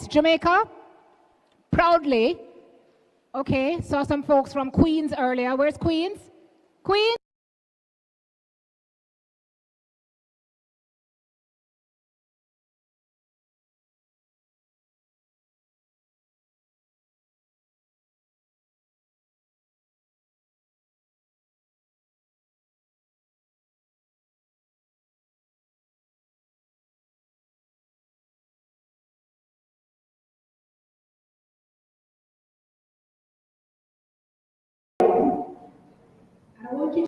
Jamaica, proudly. Okay, saw some folks from Queens earlier. Where's Queens? Queens? I want you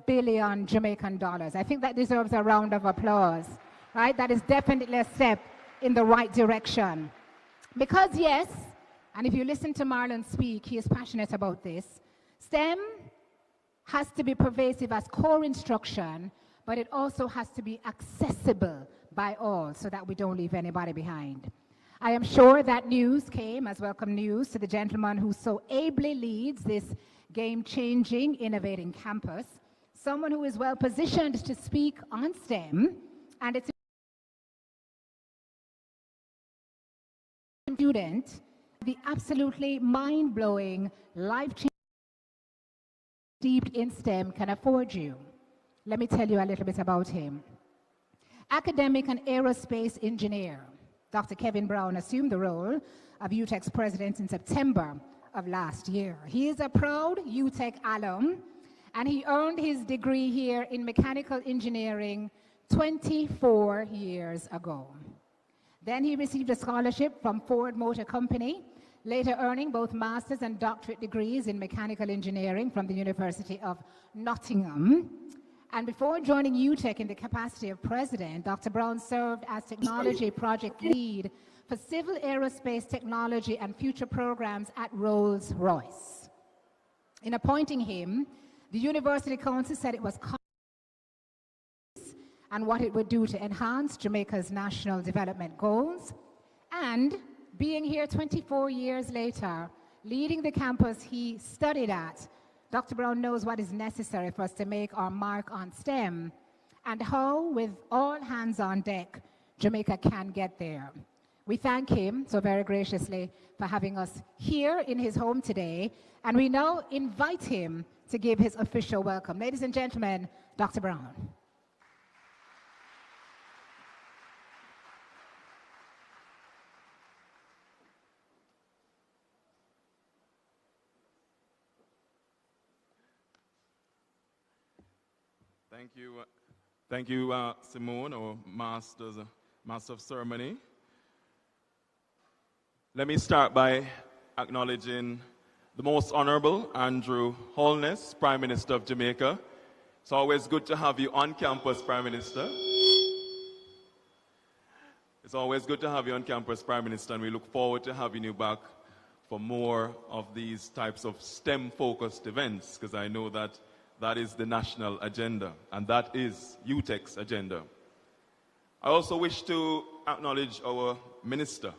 billion Jamaican dollars. I think that deserves a round of applause, right? That is definitely a step in the right direction. Because yes, and if you listen to Marlon speak, he is passionate about this, STEM has to be pervasive as core instruction, but it also has to be accessible by all so that we don't leave anybody behind. I am sure that news came as welcome news to the gentleman who so ably leads this game-changing, innovating campus, someone who is well positioned to speak on STEM, and it's a student, the absolutely mind-blowing, life-changing steeped in STEM can afford you. Let me tell you a little bit about him. Academic and aerospace engineer, Dr. Kevin Brown assumed the role of UTEC's president in September of last year. He is a proud UTEC alum, and he earned his degree here in mechanical engineering 24 years ago. Then he received a scholarship from Ford Motor Company, later earning both master's and doctorate degrees in mechanical engineering from the University of Nottingham. And before joining UTEC in the capacity of president, Dr. Brown served as technology project lead for civil aerospace technology and future programs at Rolls-Royce. In appointing him, the University Council said it was and what it would do to enhance Jamaica's national development goals. And being here 24 years later, leading the campus he studied at, Dr. Brown knows what is necessary for us to make our mark on STEM and how, with all hands on deck, Jamaica can get there. We thank him so very graciously for having us here in his home today, and we now invite him to give his official welcome. Ladies and gentlemen, Dr. Brown. Thank you, Simone, our Master of Ceremony. Let me start by acknowledging the Most Honorable Andrew Holness, Prime Minister of Jamaica. It's always good to have you on campus, Prime Minister. It's always good to have you on campus, Prime Minister, and we look forward to having you back for more of these types of STEM-focused events, because I know that that is the national agenda, and that is UTEC's agenda. I also wish to acknowledge our minister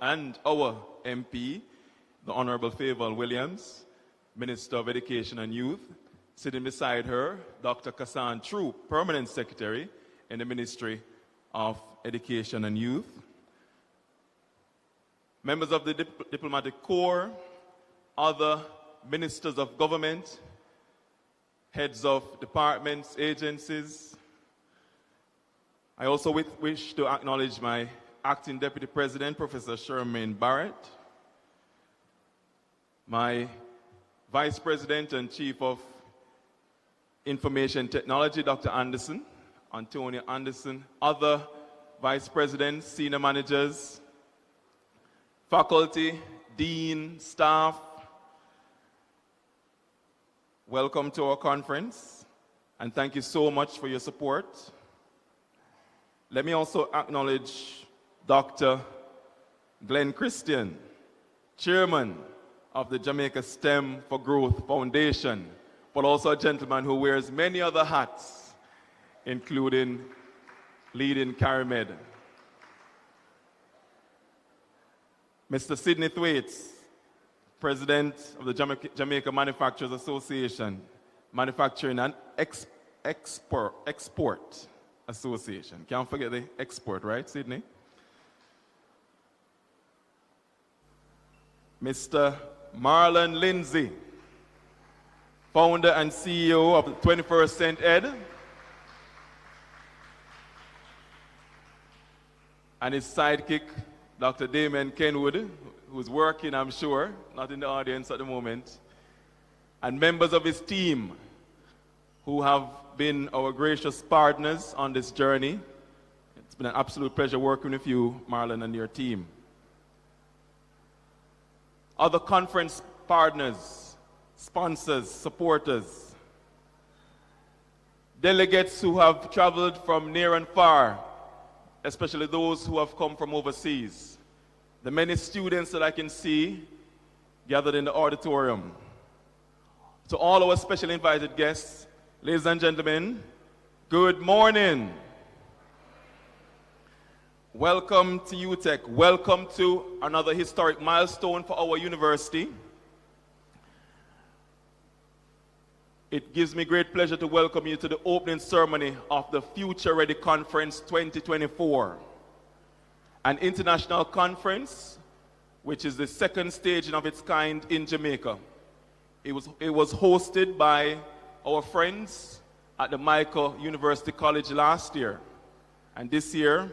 and our MP, the Honorable Favour Williams, Minister of Education and Youth. Sitting beside her, Dr. Kassan Troop, Permanent Secretary in the Ministry of Education and Youth. Members of the Diplomatic Corps, other ministers of government, heads of departments, agencies. I also wish to acknowledge my Acting Deputy President, Professor Shermaine Barrett, my Vice President and Chief of Information Technology, Dr. Antonio Anderson, other Vice Presidents, Senior Managers, faculty, dean, staff. Welcome to our conference, and thank you so much for your support. Let me also acknowledge Dr. Glenn Christian, Chairman of the Jamaica STEM for Growth Foundation, but also a gentleman who wears many other hats, including leading CARIMED. Mr. Sidney Thwaites, President of the Jamaica Manufacturers Association, Manufacturing and Export Association. Can't forget the export, right, Sidney? Mr. Marlon Lindsay, founder and CEO of 21st Cent Ed, and his sidekick, Dr. Damien Kenwood, who's working, I'm sure, not in the audience at the moment, and members of his team who have been our gracious partners on this journey. It's been an absolute pleasure working with you, Marlon, and your team. Other conference partners, sponsors, supporters. delegates who have traveled from near and far, especially those who have come from overseas, the many students that I can see gathered in the auditorium, to all our special invited guests, ladies and gentlemen, good morning. Welcome to UTech. Welcome to another historic milestone for our university. It gives me great pleasure to welcome you to the opening ceremony of the Future Ready Conference 2024, an international conference which is the second stage of its kind in Jamaica. It was hosted by our friends at the Jamaica University College last year, and this year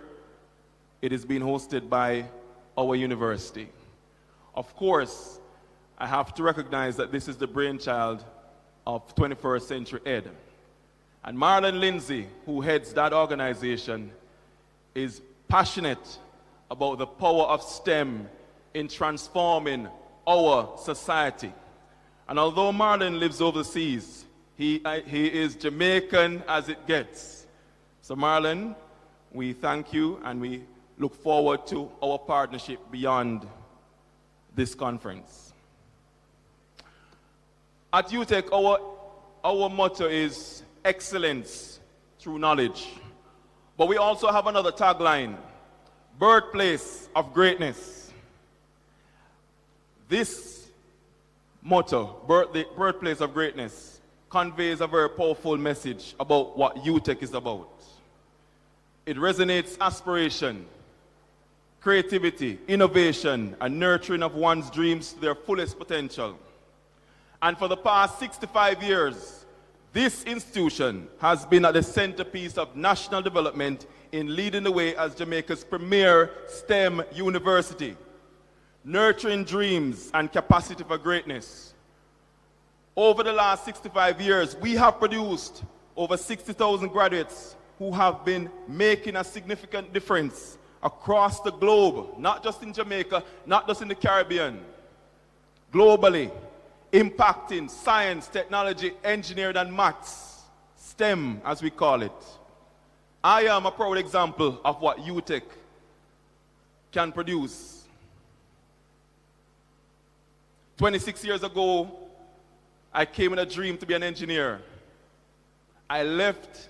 it is being hosted by our university. Of course, I have to recognize that this is the brainchild of 21st Century Ed. And Marlon Lindsay, who heads that organization, is passionate about the power of STEM in transforming our society. And although Marlon lives overseas, he is Jamaican as it gets. So Marlon, we thank you and we look forward to our partnership beyond this conference. At UTech, our motto is excellence through knowledge. But we also have another tagline, birthplace of greatness. This motto, birthplace of greatness, conveys a very powerful message about what UTech is about. It resonates aspiration, creativity, innovation, and nurturing of one's dreams to their fullest potential. And for the past 65 years, this institution has been at the centerpiece of national development in leading the way as Jamaica's premier STEM university, nurturing dreams and capacity for greatness. Over the last 65 years, we have produced over 60,000 graduates who have been making a significant difference across the globe, not just in Jamaica, not just in the Caribbean, globally, impacting science, technology, engineering, and maths, STEM as we call it. I am a proud example of what UTech can produce. 26 years ago, I came with a dream to be an engineer. I left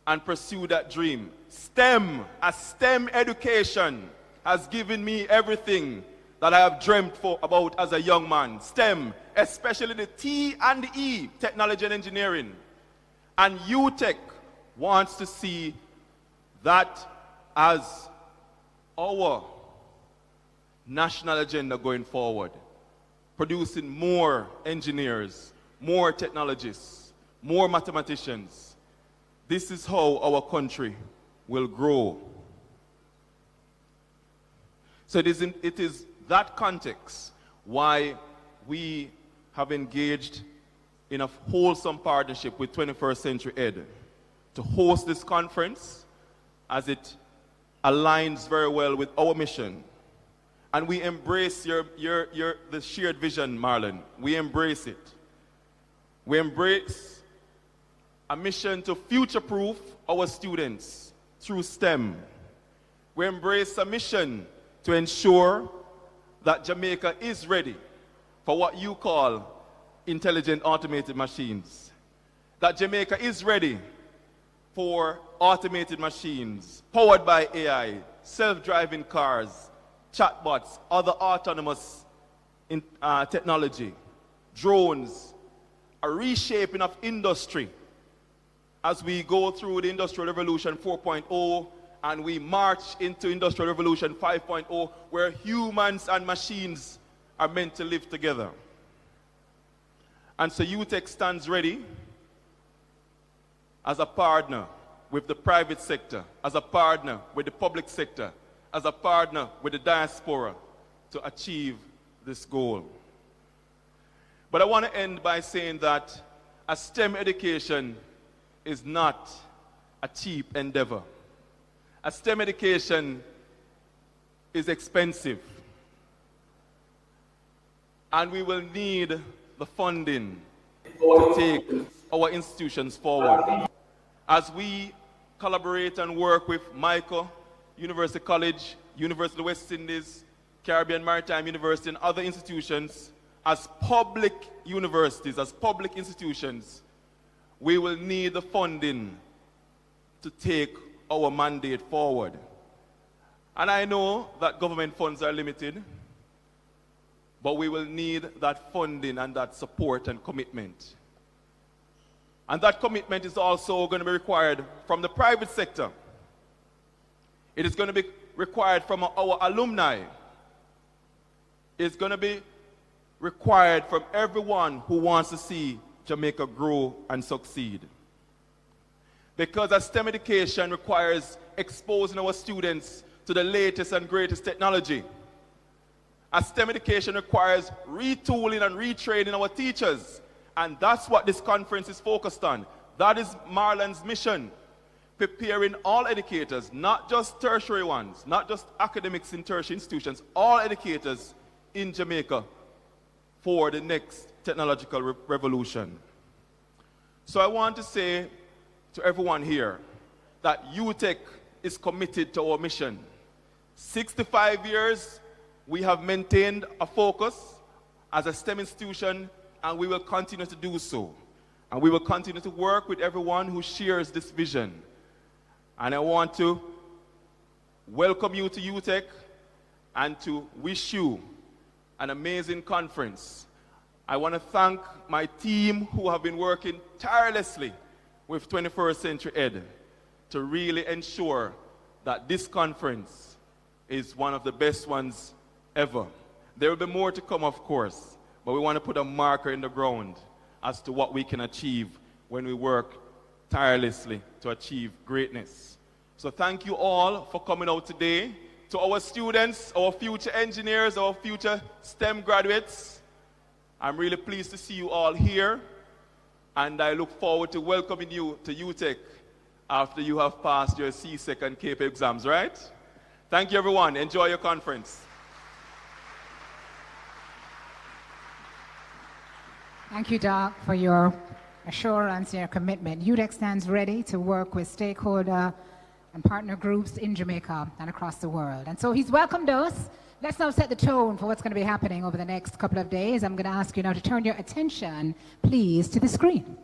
and pursued that dream. STEM, a STEM education, has given me everything that I have dreamt about as a young man. STEM, especially the T and the E, technology and engineering. And UTech wants to see that as our national agenda going forward, producing more engineers, more technologists, more mathematicians. This is how our country will grow. So it is that context why we have engaged in a wholesome partnership with 21st Century Ed to host this conference, as it aligns very well with our mission. And we embrace the shared vision, Marlon. We embrace it. We embrace a mission to future-proof our students through STEM. We embrace a mission to ensure that Jamaica is ready for what you call intelligent automated machines. That Jamaica is ready for automated machines powered by AI, self-driving cars, chatbots, other autonomous technology, drones, a reshaping of industry as we go through the Industrial Revolution 4.0 and we march into Industrial Revolution 5.0, where humans and machines are meant to live together. And so UTech stands ready as a partner with the private sector, as a partner with the public sector, as a partner with the diaspora to achieve this goal. But I want to end by saying that a STEM education is not a cheap endeavor. A STEM education is expensive. And we will need the funding to take our institutions forward. as we collaborate and work with MICA, University College, University of the West Indies, Caribbean Maritime University, and other institutions, as public universities, as public institutions, we will need the funding to take our mandate forward. And I know that government funds are limited, but we will need that funding and that support and commitment. And that commitment is also going to be required from the private sector. It is going to be required from our alumni. It's going to be required from everyone who wants to see Jamaica grow and succeed. Because a STEM education requires exposing our students to the latest and greatest technology. A STEM education requires retooling and retraining our teachers. And that's what this conference is focused on. That is Marlon's mission. Preparing all educators, not just tertiary ones, not just academics in tertiary institutions, all educators in Jamaica for the next technological revolution. So I want to say to everyone here that UTech is committed to our mission. 65 years, we have maintained a focus as a STEM institution, and we will continue to do so. And we will continue to work with everyone who shares this vision. And I want to welcome you to UTech and to wish you an amazing conference. I want to thank my team who have been working tirelessly with 21st Century Ed to really ensure that this conference is one of the best ones ever. There will be more to come, of course, but we want to put a marker in the ground as to what we can achieve when we work tirelessly to achieve greatness. So thank you all for coming out today. To our students, our future engineers, our future STEM graduates, I'm really pleased to see you all here, and I look forward to welcoming you to UTech after you have passed your CSEC and CAPE exams, right? Thank you, everyone. Enjoy your conference. Thank you, Doc, for your assurance and your commitment. UTech stands ready to work with stakeholder and partner groups in Jamaica and across the world. And so he's welcomed us. Let's now set the tone for what's going to be happening over the next couple of days. I'm going to ask you now to turn your attention, please, to the screen.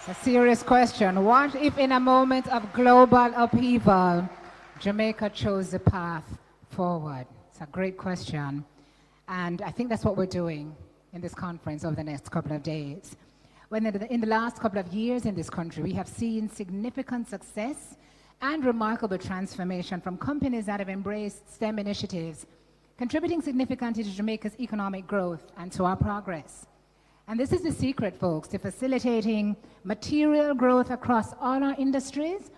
It's a serious question. What if in a moment of global upheaval, Jamaica chose the path forward? It's a great question. And I think that's what we're doing in this conference over the next couple of days. When in the last couple of years in this country, we have seen significant success and remarkable transformation from companies that have embraced STEM initiatives, contributing significantly to Jamaica's economic growth and to our progress. And this is the secret, folks, to facilitating material growth across all our industries.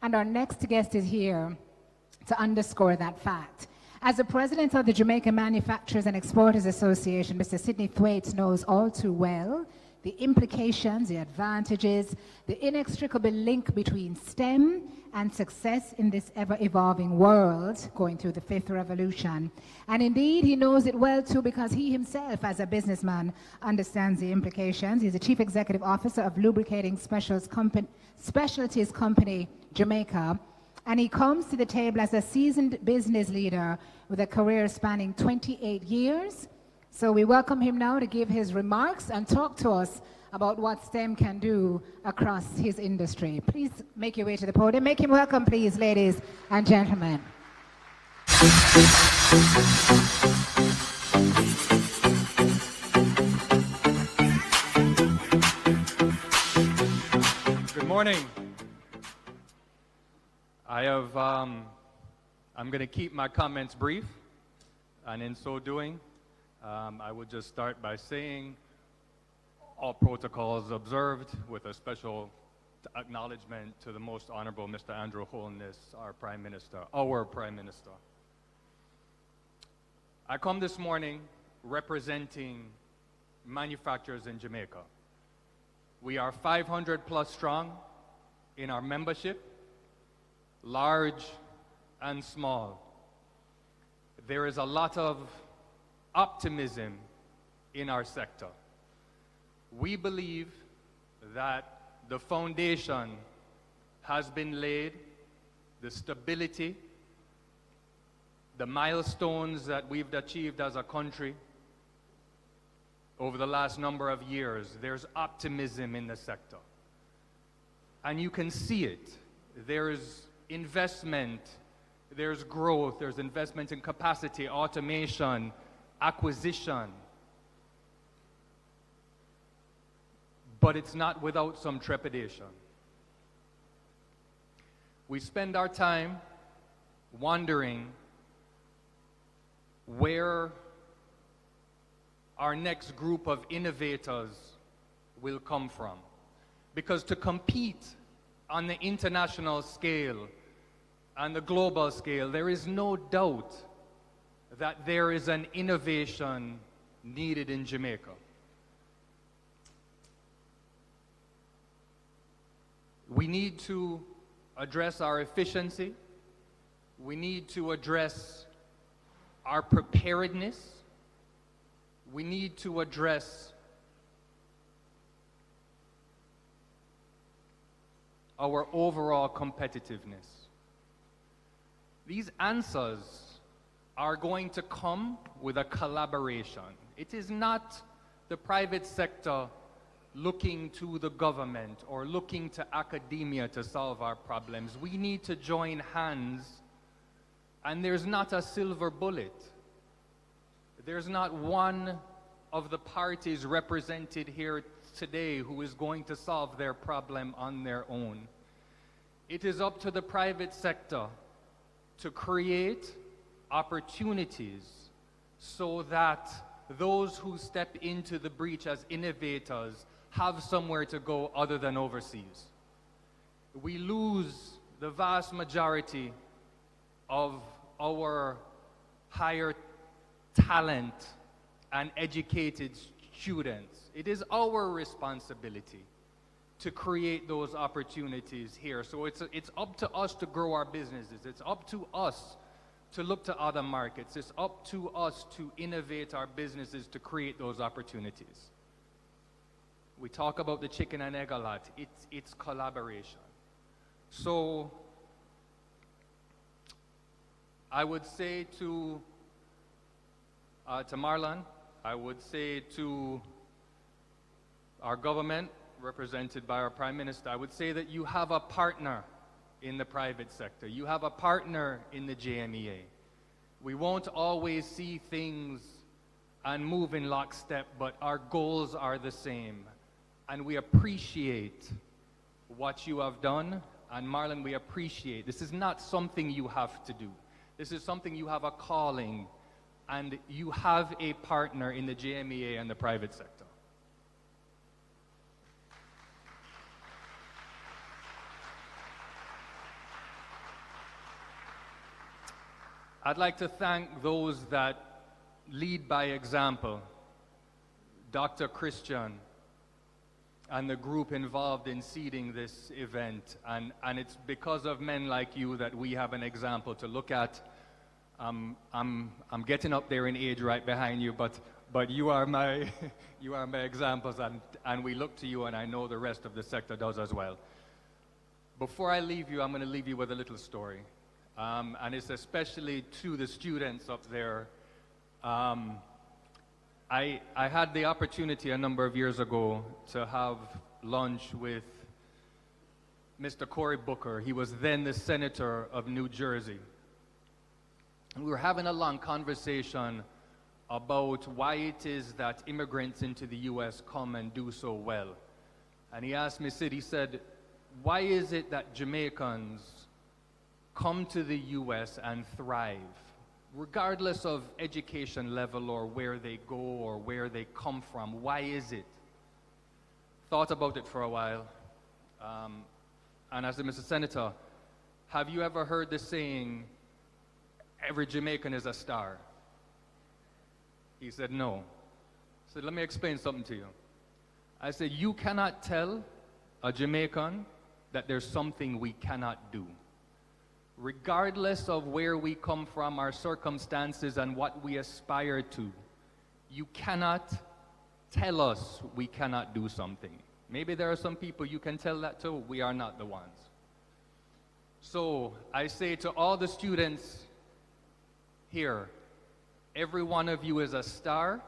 And our next guest is here to underscore that fact. As the president of the Jamaica Manufacturers and Exporters Association, Mr. Sidney Thwaites knows all too well the implications, the advantages, the inextricable link between STEM and success in this ever-evolving world going through the fifth revolution. And indeed, he knows it well too, because he himself, as a businessman, understands the implications. He's the Chief Executive Officer of Lubricating Specialties Company Jamaica, and he comes to the table as a seasoned business leader with a career spanning 28 years. So we welcome him now to give his remarks and talk to us about what STEM can do across his industry. Please make your way to the podium. Make him welcome, please, ladies and gentlemen. Good morning. I'm going to keep my comments brief, and in so doing, I would just start by saying all protocols observed, with a special acknowledgement to the Most Honorable Mr. Andrew Holness, our Prime Minister. I come this morning representing manufacturers in Jamaica. We are 500 plus strong in our membership, large and small. There is a lot of optimism in our sector. We believe that the foundation has been laid, the stability, the milestones that we've achieved as a country over the last number of years. There's optimism in the sector. And you can see it. There's investment, there's growth, there's investment in capacity, automation, acquisition. But it's not without some trepidation. We spend our time wondering where our next group of innovators will come from. Because to compete on the international scale and the global scale, there is no doubt that there is an innovation needed in Jamaica. We need to address our efficiency. We need to address our preparedness. We need to address our overall competitiveness. These answers are going to come with a collaboration. It is not the private sector looking to the government or looking to academia to solve our problems. We need to join hands, and there's not a silver bullet. There's not one of the parties represented here today who is going to solve their problem on their own. It is up to the private sector to create opportunities so that those who step into the breach as innovators have somewhere to go other than overseas. We lose the vast majority of our higher talent and educated students. It is our responsibility to create those opportunities here. So it's up to us to grow our businesses. It's up to us to look to other markets. It's up to us to innovate our businesses to create those opportunities. We talk about the chicken and egg a lot. It's collaboration. So I would say to Marlon, I would say to our government, represented by our Prime Minister, I would say that you have a partner in the private sector. You have a partner in the JMEA. We won't always see things and move in lockstep, but our goals are the same. And we appreciate what you have done. And Marlon, we appreciate. This is not something you have to do. This is something you have a calling, and you have a partner in the JMEA and the private sector. I'd like to thank those that lead by example, Dr. Christian and the group involved in seeding this event. And it's because of men like you that we have an example to look at. I'm getting up there in age right behind you, but you are my you are my examples, and we look to you, and I know the rest of the sector does as well. Before I leave you, I'm going to leave you with a little story. And it's especially to the students up there. I had the opportunity a number of years ago to have lunch with Mr. Cory Booker. He was then the senator of New Jersey. And we were having a long conversation about why it is that immigrants into the U.S. come and do so well. And he asked me, Sid, he said, why is it that Jamaicans come to the U.S. and thrive, regardless of education level or where they go or where they come from? Why is it? Thought about it for a while. And I said, Mr. Senator, have you ever heard the saying, every Jamaican is a star? He said, no. I said, let me explain something to you. I said, you cannot tell a Jamaican that there's something we cannot do. Regardless of where we come from, our circumstances, and what we aspire to, you cannot tell us we cannot do something. Maybe there are some people you can tell that to. We are not the ones. So I say to all the students here, every one of you is a star,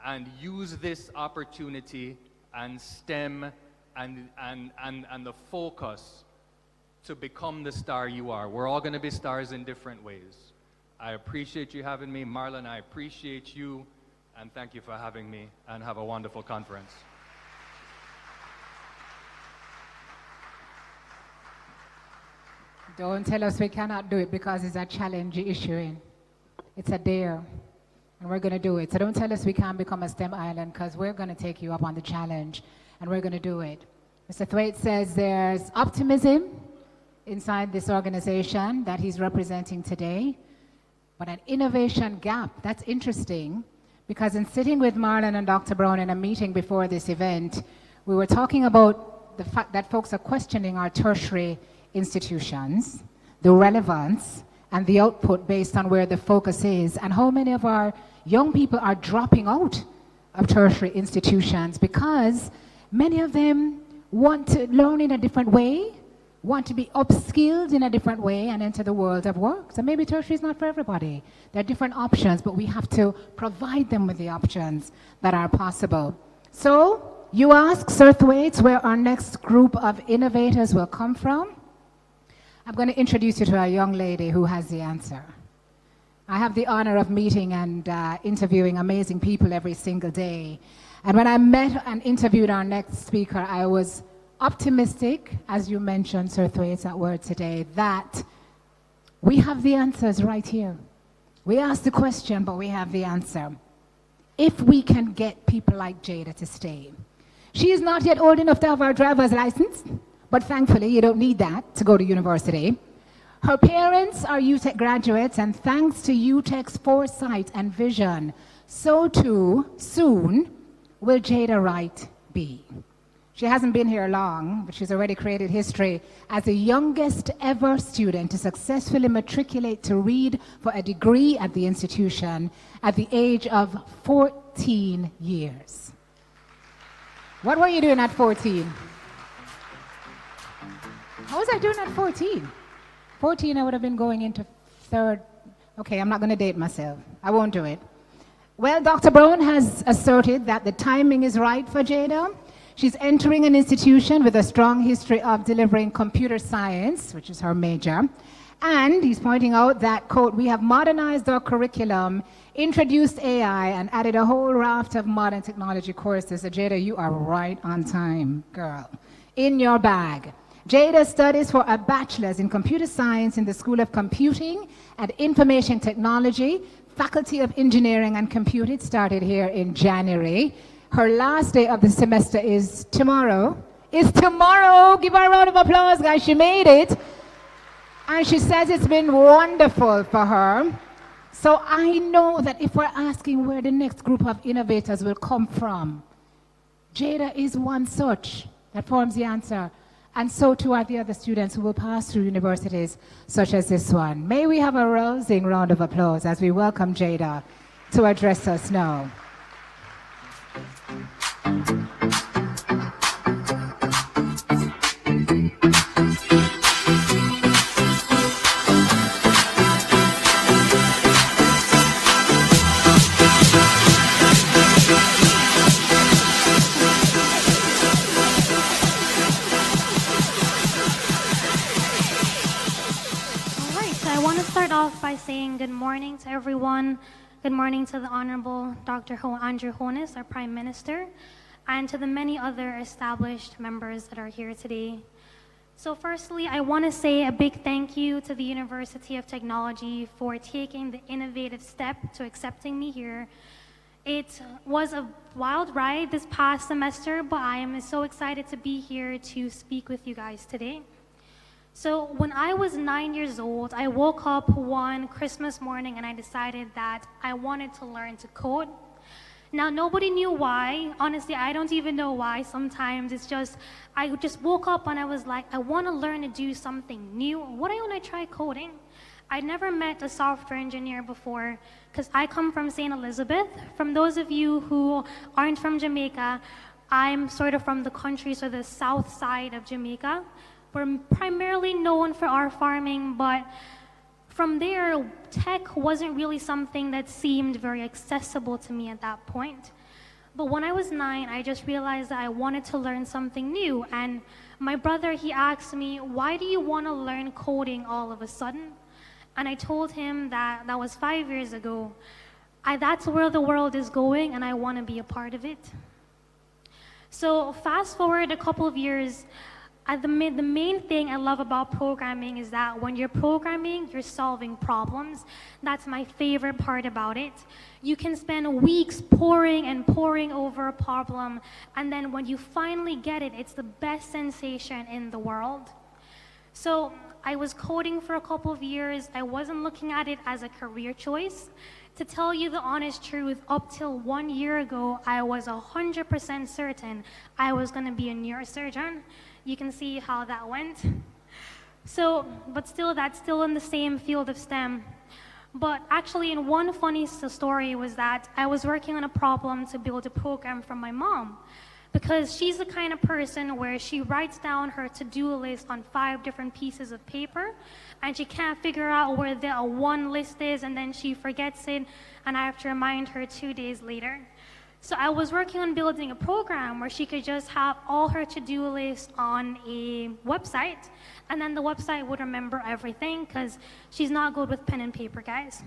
and use this opportunity and STEM and the focus to become the star you are. We're all going to be stars in different ways. I appreciate you having me. Marlon, I appreciate you, and thank you for having me, and have a wonderful conference. Don't tell us we cannot do it because it's a challenge you're issuing. It's a dare, and we're going to do it. So don't tell us we can't become a STEM island, because we're going to take you up on the challenge, and we're going to do it. Mr. Thwaites says there's optimism inside this organization that he's representing today, but an innovation gap. That's interesting, because in sitting with Marlon and Dr. Brown in a meeting before this event, we were talking about the fact that folks are questioning our tertiary institutions, the relevance and the output based on where the focus is, and how many of our young people are dropping out of tertiary institutions because many of them want to learn in a different way, want to be upskilled in a different way and enter the world of work. So maybe tertiary is not for everybody. There are different options, but we have to provide them with the options that are possible. So you ask Sir Thwaites where our next group of innovators will come from. I'm going to introduce you to a young lady who has the answer. I have the honor of meeting and interviewing amazing people every single day. And when I met and interviewed our next speaker, I was optimistic, as you mentioned, Sir Thwaites, that word today, that we have the answers right here. We asked the question, but we have the answer. If we can get people like Jada to stay. She is not yet old enough to have her driver's license, but thankfully you don't need that to go to university. Her parents are UTech graduates, and thanks to UTech's foresight and vision, so too soon will Jada Wright be. She hasn't been here long, but she's already created history as the youngest ever student to successfully matriculate to read for a degree at the institution at the age of 14 years. What were you doing at 14? How was I doing at 14? 14, I would have been going into third. Okay, I'm not going to date myself. I won't do it. Well, Dr. Brown has asserted that the timing is right for Jada. She's entering an institution with a strong history of delivering computer science, which is her major. And he's pointing out that, quote, we have modernized our curriculum, introduced AI, and added a whole raft of modern technology courses. So Jada, you are right on time, girl. In your bag. Jada studies for a bachelor's in computer science in the School of Computing and Information Technology, Faculty of Engineering and Computing. It started here in January. Her last day of the semester is tomorrow. It's tomorrow. Give her a round of applause, guys. She made it. And she says it's been wonderful for her. So I know that if we're asking where the next group of innovators will come from, Jada is one such that forms the answer. And so too are the other students who will pass through universities such as this one. May we have a rousing round of applause as we welcome Jada to address us now. and good morning to everyone. Good morning to the Honorable Dr. Andrew Holness, our Prime Minister, and to the many other established members that are here today. So firstly, I want to say a big thank you to the University of Technology for taking the innovative step to accepting me here. It was a wild ride this past semester, but I am so excited to be here to speak with you guys today. So when I was 9 years old, I woke up one Christmas morning and I decided that I wanted to learn to code. Now, nobody knew why. Honestly, I don't even know why. Sometimes it's just, I just woke up and I was like, I want to learn to do something new. Why don't I try coding? I never met a software engineer before because I come from St. Elizabeth. From those of you who aren't from Jamaica, I'm sort of from the country, so the south side of Jamaica. We're primarily known for our farming, but from there, tech wasn't really something that seemed very accessible to me at that point. But when I was 9, I just realized that I wanted to learn something new. And my brother, he asked me, why do you want to learn coding all of a sudden? And I told him that that was 5 years ago. That's where the world is going, and I want to be a part of it. So fast forward a couple of years, the main thing I love about programming is that when you're programming, you're solving problems. That's my favorite part about it. You can spend weeks poring and poring over a problem, and then when you finally get it, it's the best sensation in the world. So I was coding for a couple of years. I wasn't looking at it as a career choice. To tell you the honest truth, up till 1 year ago, I was 100% certain I was going to be a neurosurgeon. You can see how that went. So, but still, that's still in the same field of STEM. But actually, in one funny story was that I was working on a problem to build a program for my mom, because she's the kind of person where she writes down her to-do list on 5 different pieces of paper, and she can't figure out where the one list is, and then she forgets it, and I have to remind her 2 days later. So I was working on building a program where she could just have all her to-do lists on a website, and then the website would remember everything, because she's not good with pen and paper, guys.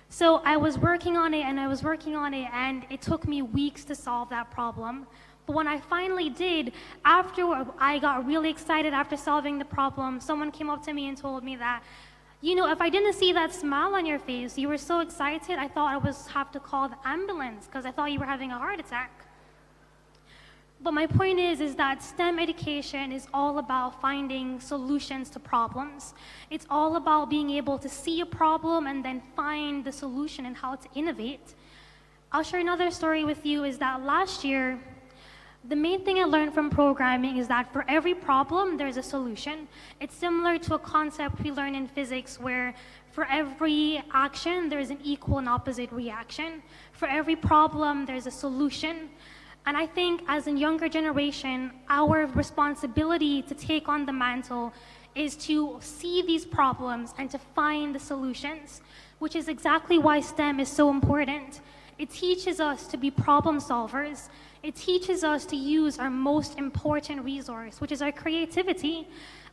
So I was working on it, and it took me weeks to solve that problem. But when I finally did, after I got really excited after solving the problem, someone came up to me and told me that, you know, if I didn't see that smile on your face, you were so excited, I thought I would have to call the ambulance because I thought you were having a heart attack. But my point is that STEM education is all about finding solutions to problems. It's all about being able to see a problem and then find the solution and how to innovate. I'll share another story with you is that last year, the main thing I learned from programming is that for every problem, there's a solution. It's similar to a concept we learn in physics where for every action, there's an equal and opposite reaction. For every problem, there's a solution. And I think as a younger generation, our responsibility to take on the mantle is to see these problems and to find the solutions, which is exactly why STEM is so important. It teaches us to be problem solvers. It teaches us to use our most important resource, which is our creativity.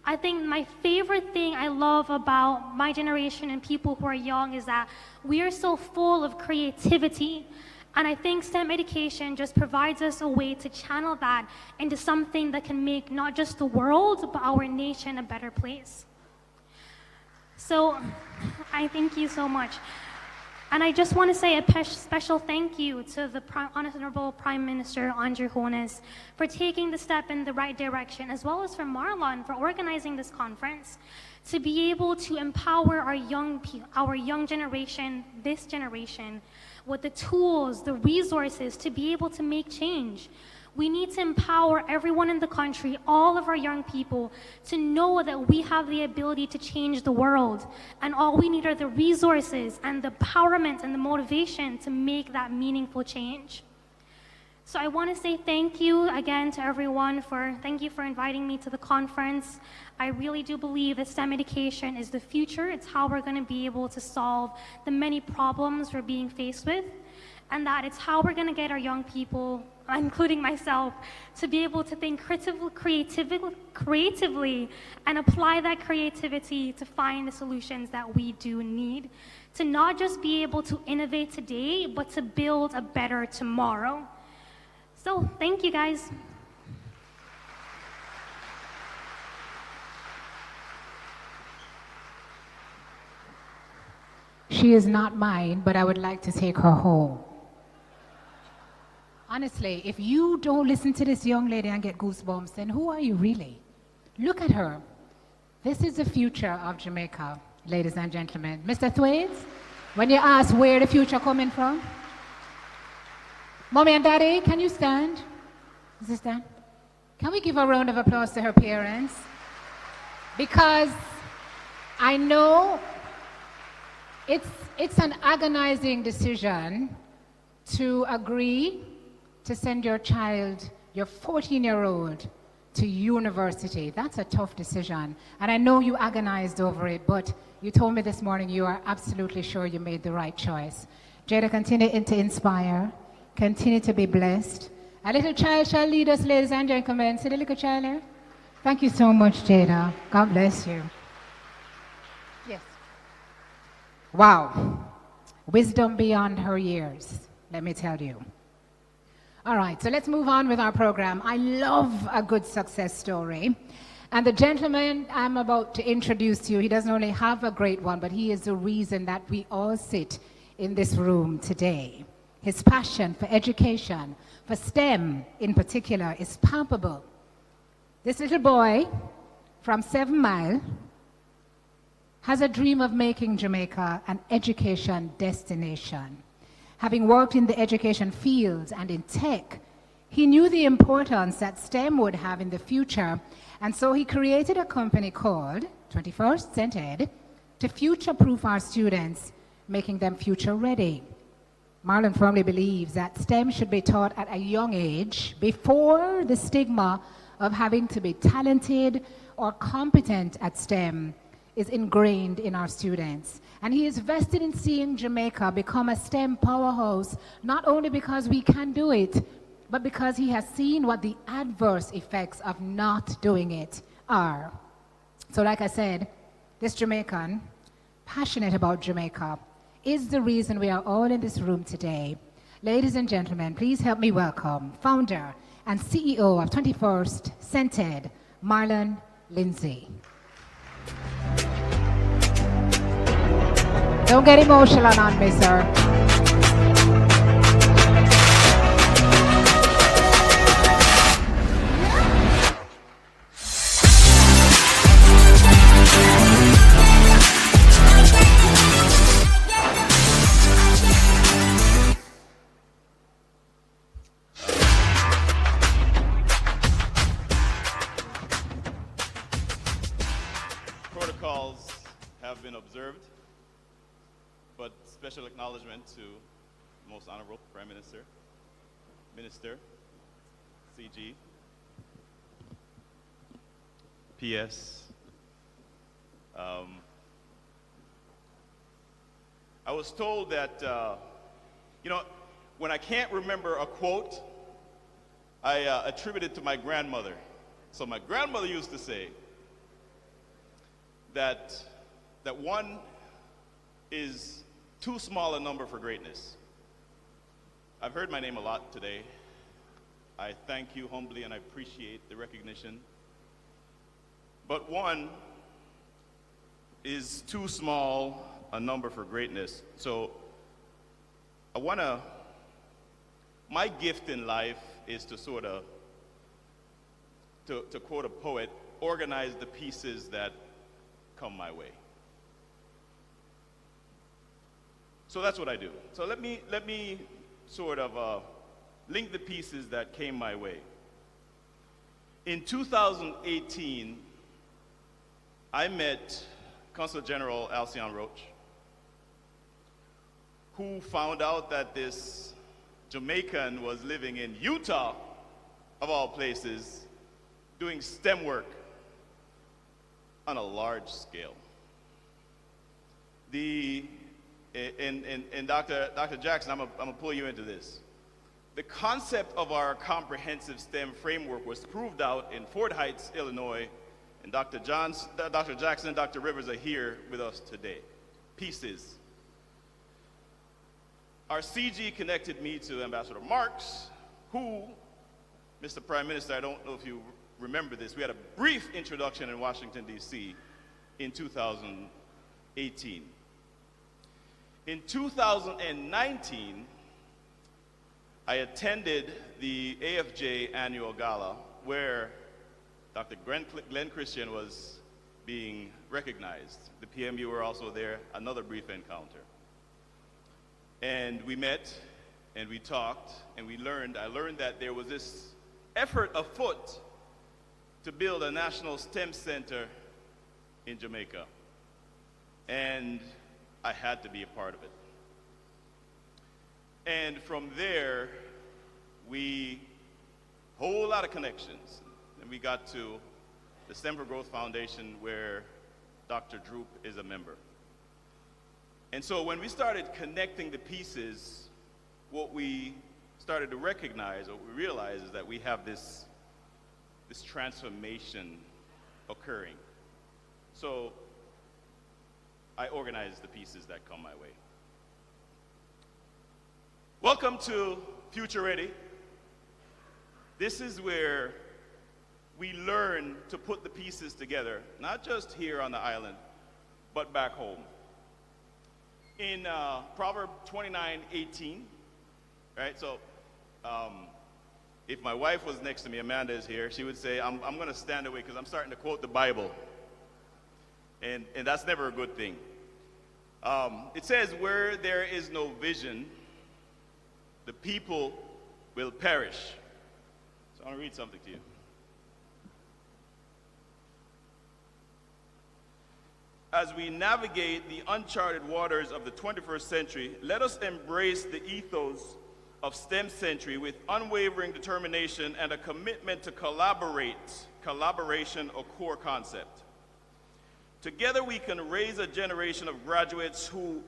I think my favorite thing I love about my generation and people who are young is that we are so full of creativity. And I think STEM education just provides us a way to channel that into something that can make not just the world, but our nation a better place. So I thank you so much. And I just want to say a special thank you to the Honorable Prime Minister, Andrew Holness, for taking the step in the right direction, as well as for Marlon for organizing this conference, to be able to empower our young generation, this generation, with the tools, the resources to be able to make change. We need to empower everyone in the country, all of our young people, to know that we have the ability to change the world. And all we need are the resources and the empowerment and the motivation to make that meaningful change. So I want to say thank you again to everyone thank you for inviting me to the conference. I really do believe that STEM education is the future. It's how we're going to be able to solve the many problems we're being faced with, and that it's how we're going to get our young people including myself, to be able to think creatively and apply that creativity to find the solutions that we do need, to not just be able to innovate today, but to build a better tomorrow. So thank you, guys. She is not mine, but I would like to take her home. Honestly, if you don't listen to this young lady and get goosebumps, then who are you really? Look at her. This is the future of Jamaica, ladies and gentlemen. Mr. Thwaites, when you ask where the future coming from, Mommy and Daddy, can you stand? Is this stand? Can we give a round of applause to her parents? Because I know it's an agonizing decision to agree to send your child, your 14-year-old, to university. That's a tough decision. And I know you agonized over it, but you told me this morning you are absolutely sure you made the right choice. Jada, continue to inspire, continue to be blessed. A little child shall lead us, ladies and gentlemen. See the little child there? Thank you so much, Jada. God bless you. Yes. Wow. Wisdom beyond her years, let me tell you. All right, so let's move on with our program. I love a good success story. And the gentleman I'm about to introduce to you, he doesn't only have a great one, but he is the reason that we all sit in this room today. His passion for education, for STEM in particular, is palpable. This little boy from 7 Mile has a dream of making Jamaica an education destination. Having worked in the education fields and in tech, he knew the importance that STEM would have in the future, and so he created a company called 21st Centered to future-proof our students, making them future-ready. Marlon firmly believes that STEM should be taught at a young age before the stigma of having to be talented or competent at STEM is ingrained in our students. And he is vested in seeing Jamaica become a STEM powerhouse, not only because we can do it, but because he has seen what the adverse effects of not doing it are. So like I said, this Jamaican, passionate about Jamaica, is the reason we are all in this room today. Ladies and gentlemen, please help me welcome founder and CEO of 21st Centered, Marlon Lindsay. Don't get emotional on me, sir. Protocols have been observed, but special acknowledgement to Most Honorable Prime Minister, Minister, CG, PS. I was told that, when I can't remember a quote, I attribute it to my grandmother. So my grandmother used to say that one is too small a number for greatness. I've heard my name a lot today. I thank you humbly and I appreciate the recognition. But one is too small a number for greatness. So my gift in life is to sort of, to quote a poet, organize the pieces that come my way. So that's what I do. So let me sort of link the pieces that came my way. In 2018, I met Consul General Alcyon Roach, who found out that this Jamaican was living in Utah, of all places, doing STEM work on a large scale. And Dr. Jackson, I'm gonna pull you into this. The concept of our comprehensive STEM framework was proved out in Fort Heights, Illinois, and Dr. Jackson and Dr. Rivers are here with us today. Pieces. Our CG connected me to Ambassador Marks, who, Mr. Prime Minister, I don't know if you remember this, we had a brief introduction in Washington, D.C. in 2018. In 2019, I attended the AFJ annual gala where Dr. Glenn Christian was being recognized. The PMU were also there, another brief encounter. And we met and we talked and we learned, I learned that there was this effort afoot to build a national STEM center in Jamaica. And I had to be a part of it. And from there, we whole lot of connections. And we got to the STEM for Growth Foundation where Dr. Droop is a member. And so when we started connecting the pieces, what we started to recognize, what we realized is that we have this transformation occurring. So I organized the pieces that come my way. Welcome to Future Ready. This is where we learn to put the pieces together, not just here on the island, but back home. In Proverbs 29:18, right? So if my wife was next to me, Amanda is here, she would say, I'm going to stand away because I'm starting to quote the Bible. And that's never a good thing. It says, where there is no vision, the people will perish. So I want to read something to you. As we navigate the uncharted waters of the 21st century, let us embrace the ethos of STEM century with unwavering determination and a commitment to collaboration a core concept. Together we can raise a generation of graduates who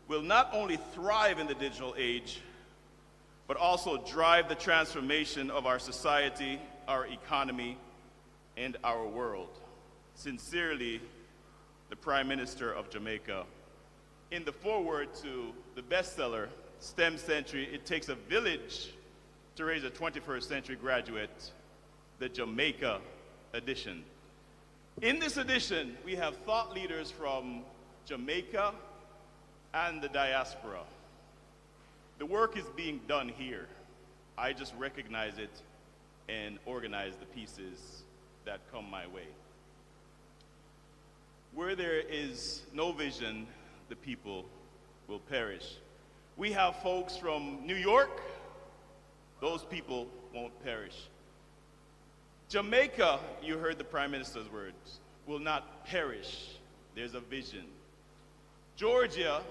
will not only thrive in the digital age, but also drive the transformation of our society, our economy, and our world. Sincerely, the Prime Minister of Jamaica. In the foreword to the bestseller, STEM Century, it takes a village to raise a 21st century graduate, the Jamaica edition. In this edition, we have thought leaders from Jamaica and the diaspora. The work is being done here. I just recognize it and organize the pieces that come my way. Where there is no vision, the people will perish. We have folks from New York, those people won't perish. Jamaica, you heard the Prime Minister's words, will not perish. There's a vision. Georgia,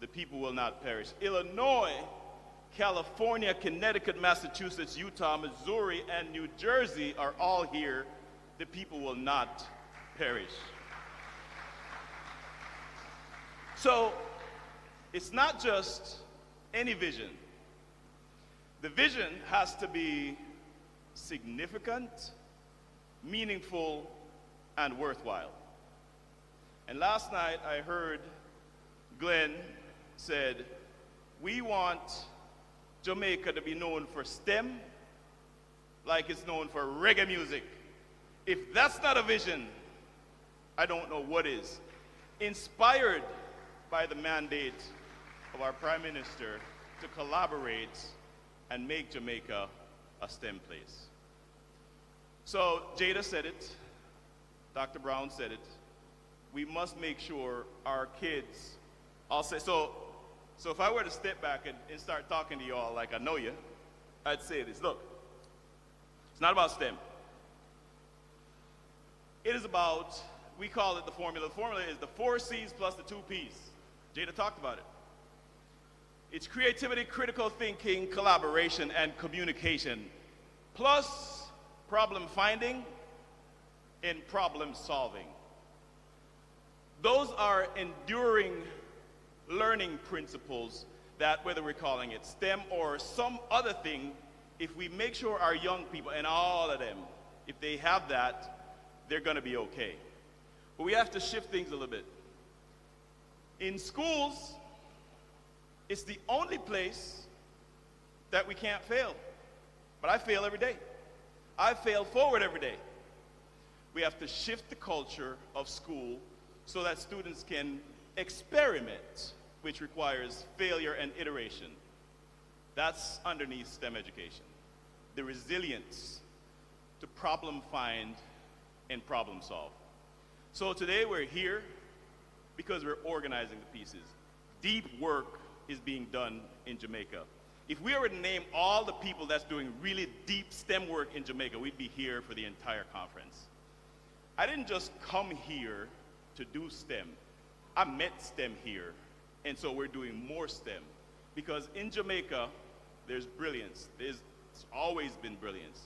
the people will not perish. Illinois, California, Connecticut, Massachusetts, Utah, Missouri, and New Jersey are all here. The people will not perish. So it's not just any vision. The vision has to be significant, meaningful, and worthwhile. And last night I heard Glenn said, we want Jamaica to be known for STEM like it's known for reggae music. If that's not a vision, I don't know what is. Inspired by the mandate of our Prime Minister to collaborate and make Jamaica a STEM place. So Jada said it, Dr. Brown said it, we must make sure our kids, I'll say, so if I were to step back and start talking to y'all like I know you, I'd say this, look, it's not about STEM. It is about, we call it the formula. The formula is the 4 C's plus the 2 P's. Jada talked about it. It's creativity, critical thinking, collaboration, and communication, plus problem finding and problem solving. Those are enduring learning principles that whether we're calling it STEM or some other thing, if we make sure our young people, and all of them, if they have that, they're going to be okay. But we have to shift things a little bit. In schools, it's the only place that we can't fail. But I fail every day. I fail forward every day. We have to shift the culture of school so that students can experiment, which requires failure and iteration. That's underneath STEM education. The resilience to problem find and problem solve. So today we're here because we're organizing the pieces. Deep work is being done in Jamaica. If we were to name all the people that's doing really deep STEM work in Jamaica, we'd be here for the entire conference. I didn't just come here to do STEM. I met STEM here, and so we're doing more STEM. Because in Jamaica, there's brilliance. There's always been brilliance.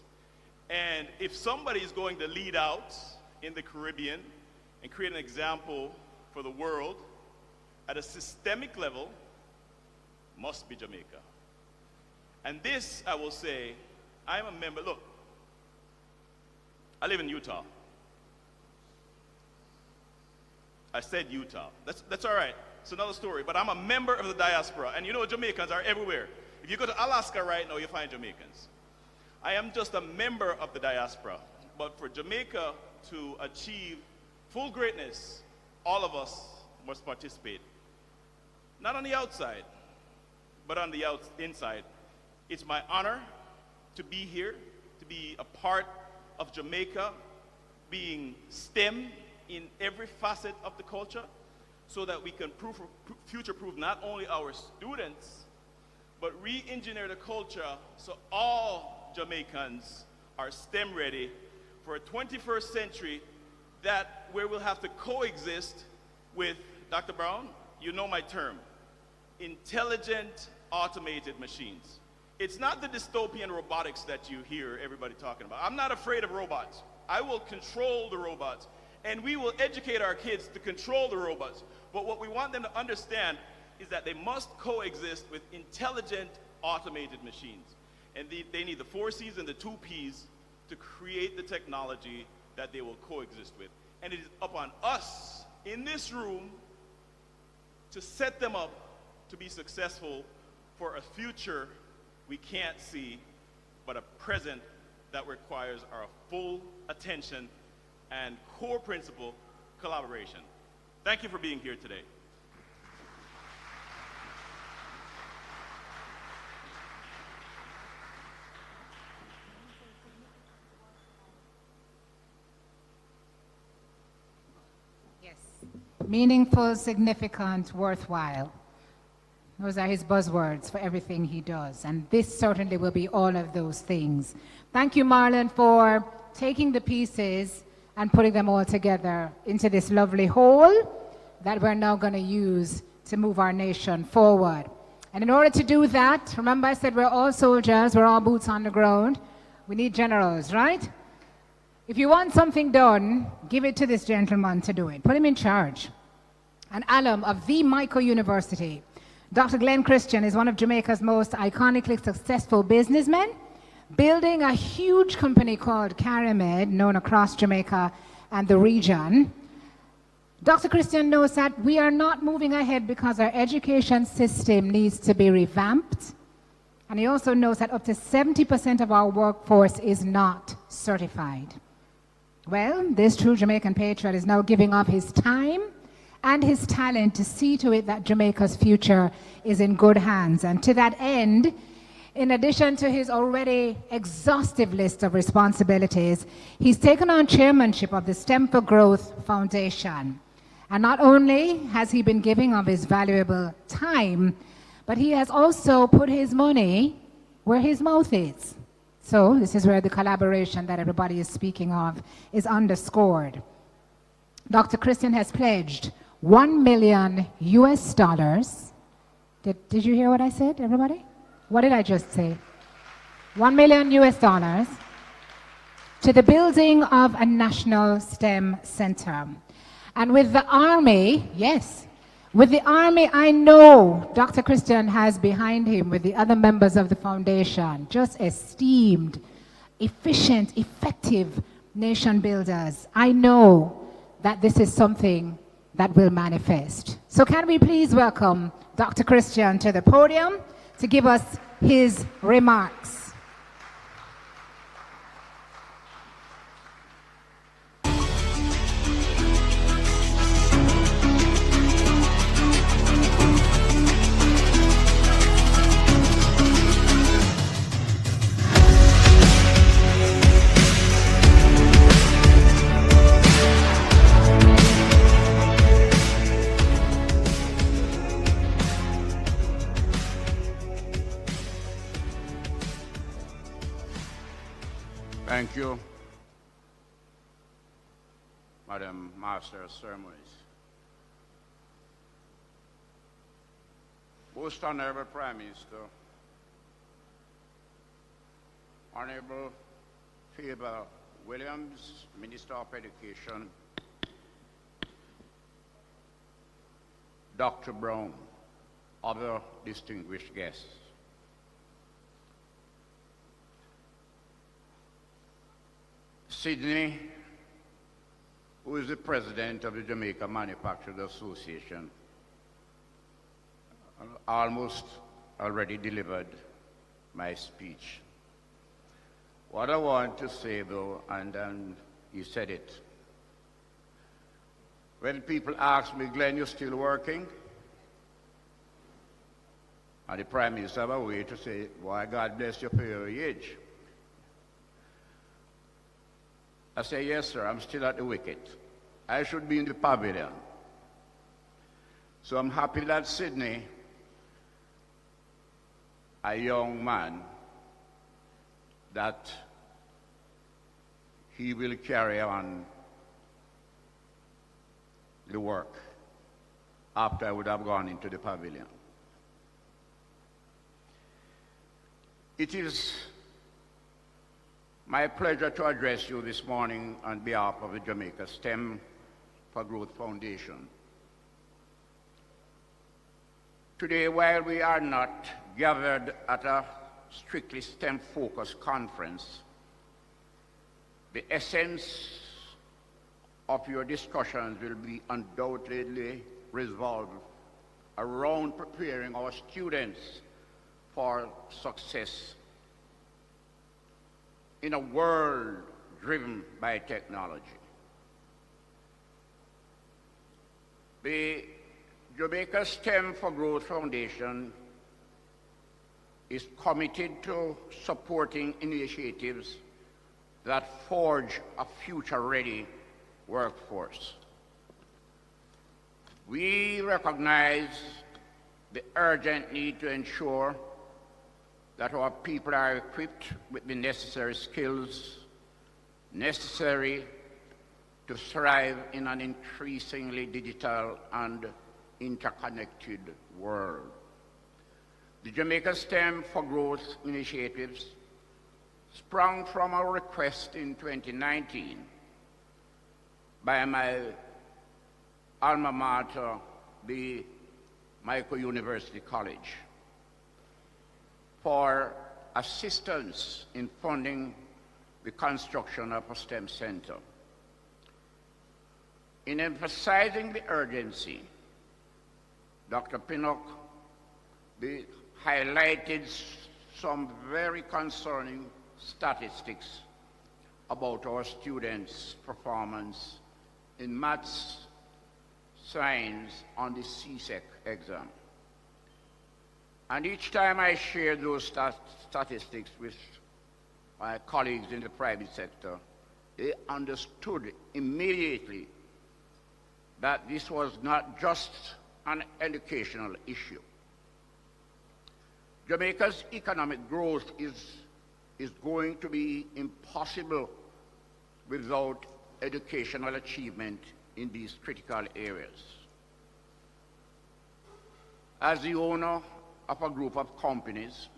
And if somebody is going to lead out in the Caribbean and create an example for the world at a systemic level, must be Jamaica. And this, I will say, I'm a member. Look, I live in Utah. I said Utah. That's all right. It's another story. But I'm a member of the diaspora. And you know, Jamaicans are everywhere. If you go to Alaska right now, you'll find Jamaicans. I am just a member of the diaspora. But for Jamaica to achieve full greatness, all of us must participate. Not on the outside, but on the inside. It's my honor to be here, to be a part of Jamaica, being STEM in every facet of the culture, so that we can future-proof not only our students, but re-engineer the culture so all Jamaicans are STEM ready for a 21st century where we'll have to coexist with, Dr. Brown, you know my term, intelligent automated machines. It's not the dystopian robotics that you hear everybody talking about. I'm not afraid of robots. I will control the robots, and we will educate our kids to control the robots. But what we want them to understand is that they must coexist with intelligent automated machines. And they need the 4 C's and the 2 P's to create the technology that they will coexist with. And it is upon us in this room to set them up to be successful for a future we can't see, but a present that requires our full attention and core principle, collaboration. Thank you for being here today. Yes. Meaningful, significant, worthwhile. Those are his buzzwords for everything he does. And this certainly will be all of those things. Thank you, Marlon, for taking the pieces and putting them all together into this lovely whole that we're now going to use to move our nation forward. And in order to do that, remember I said we're all soldiers, we're all boots on the ground. We need generals, right? If you want something done, give it to this gentleman to do it. Put him in charge. An alum of the Michael University. Dr. Glenn Christian is one of Jamaica's most iconically successful businessmen, building a huge company called Caramed, known across Jamaica and the region. Dr. Christian knows that we are not moving ahead because our education system needs to be revamped. And he also knows that up to 70% of our workforce is not certified. Well, this true Jamaican patriot is now giving up his time and his talent to see to it that Jamaica's future is in good hands. And to that end, in addition to his already exhaustive list of responsibilities, he's taken on chairmanship of the STEM for Growth Foundation. And not only has he been giving of his valuable time, but he has also put his money where his mouth is. So this is where the collaboration that everybody is speaking of is underscored. Dr. Christian has pledged $1 million US. Did you hear what I said, everybody? What did I just say? $1 million US to the building of a national STEM center. And with the Army, yes, With the Army, I know Dr. Christian has behind him, with the other members of the foundation, just esteemed, efficient, effective nation builders. I know that this is something that will manifest. So can we please welcome Dr. Christian to the podium to give us his remarks. Thank you, Madam Master of Ceremonies. Most Honorable Prime Minister, Honorable Faber Williams, Minister of Education, Dr. Brown, other distinguished guests. Sydney, who is the president of the Jamaica Manufacturers Association, almost already delivered my speech. What I want to say though, and he said it, when people ask me, Glenn, you're still working? And the Prime Minister have a way to say, why, God bless you for your age. I say, yes, sir, I'm still at the wicket. I should be in the pavilion. So I'm happy that Sydney, a young man, that he will carry on the work after I would have gone into the pavilion. It is my pleasure to address you this morning on behalf of the Jamaica STEM for Growth Foundation. Today, while we are not gathered at a strictly STEM-focused conference, the essence of your discussions will be undoubtedly resolved around preparing our students for success in a world driven by technology. The Jamaica STEM for Growth Foundation is committed to supporting initiatives that forge a future-ready workforce. We recognize the urgent need to ensure that our people are equipped with the necessary skills necessary to thrive in an increasingly digital and interconnected world. The Jamaica STEM for Growth initiatives sprung from a request in 2019 by my alma mater, the Jamaica University College, for assistance in funding the construction of a STEM center. In emphasizing the urgency, Dr. Pinnock highlighted some very concerning statistics about our students' performance in maths, science on the CSEC exam. And each time I shared those statistics with my colleagues in the private sector, they understood immediately that this was not just an educational issue. Jamaica's economic growth is going to be impossible without educational achievement in these critical areas. As the owner of a group of companies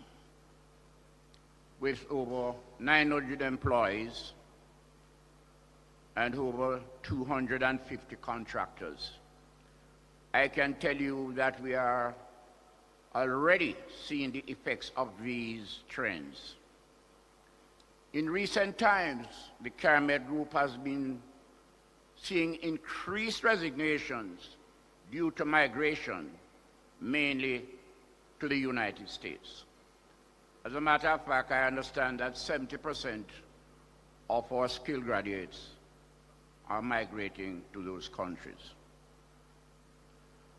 with over 900 employees and over 250 contractors, I can tell you that we are already seeing the effects of these trends. In recent times, the CARMED group has been seeing increased resignations due to migration, mainly to the United States. As a matter of fact, I understand that 70% of our skilled graduates are migrating to those countries.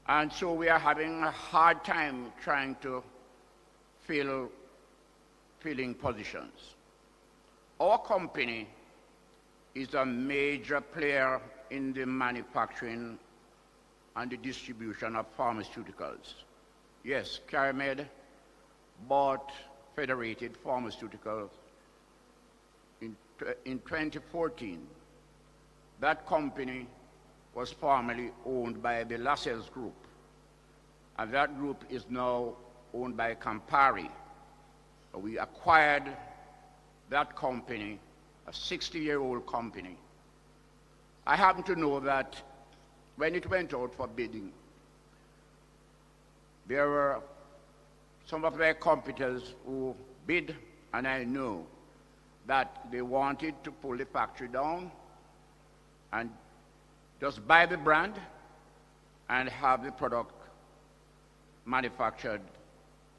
And so we are having a hard time trying to filling positions. Our company is a major player in the manufacturing and the distribution of pharmaceuticals. Yes, CARMED bought Federated Pharmaceuticals in 2014. That company was formerly owned by the Lascelles Group, and that group is now owned by Campari. We acquired that company, a 60-year-old company. I happen to know that when it went out for bidding, there were some of their competitors who bid, and I know that they wanted to pull the factory down and just buy the brand and have the product manufactured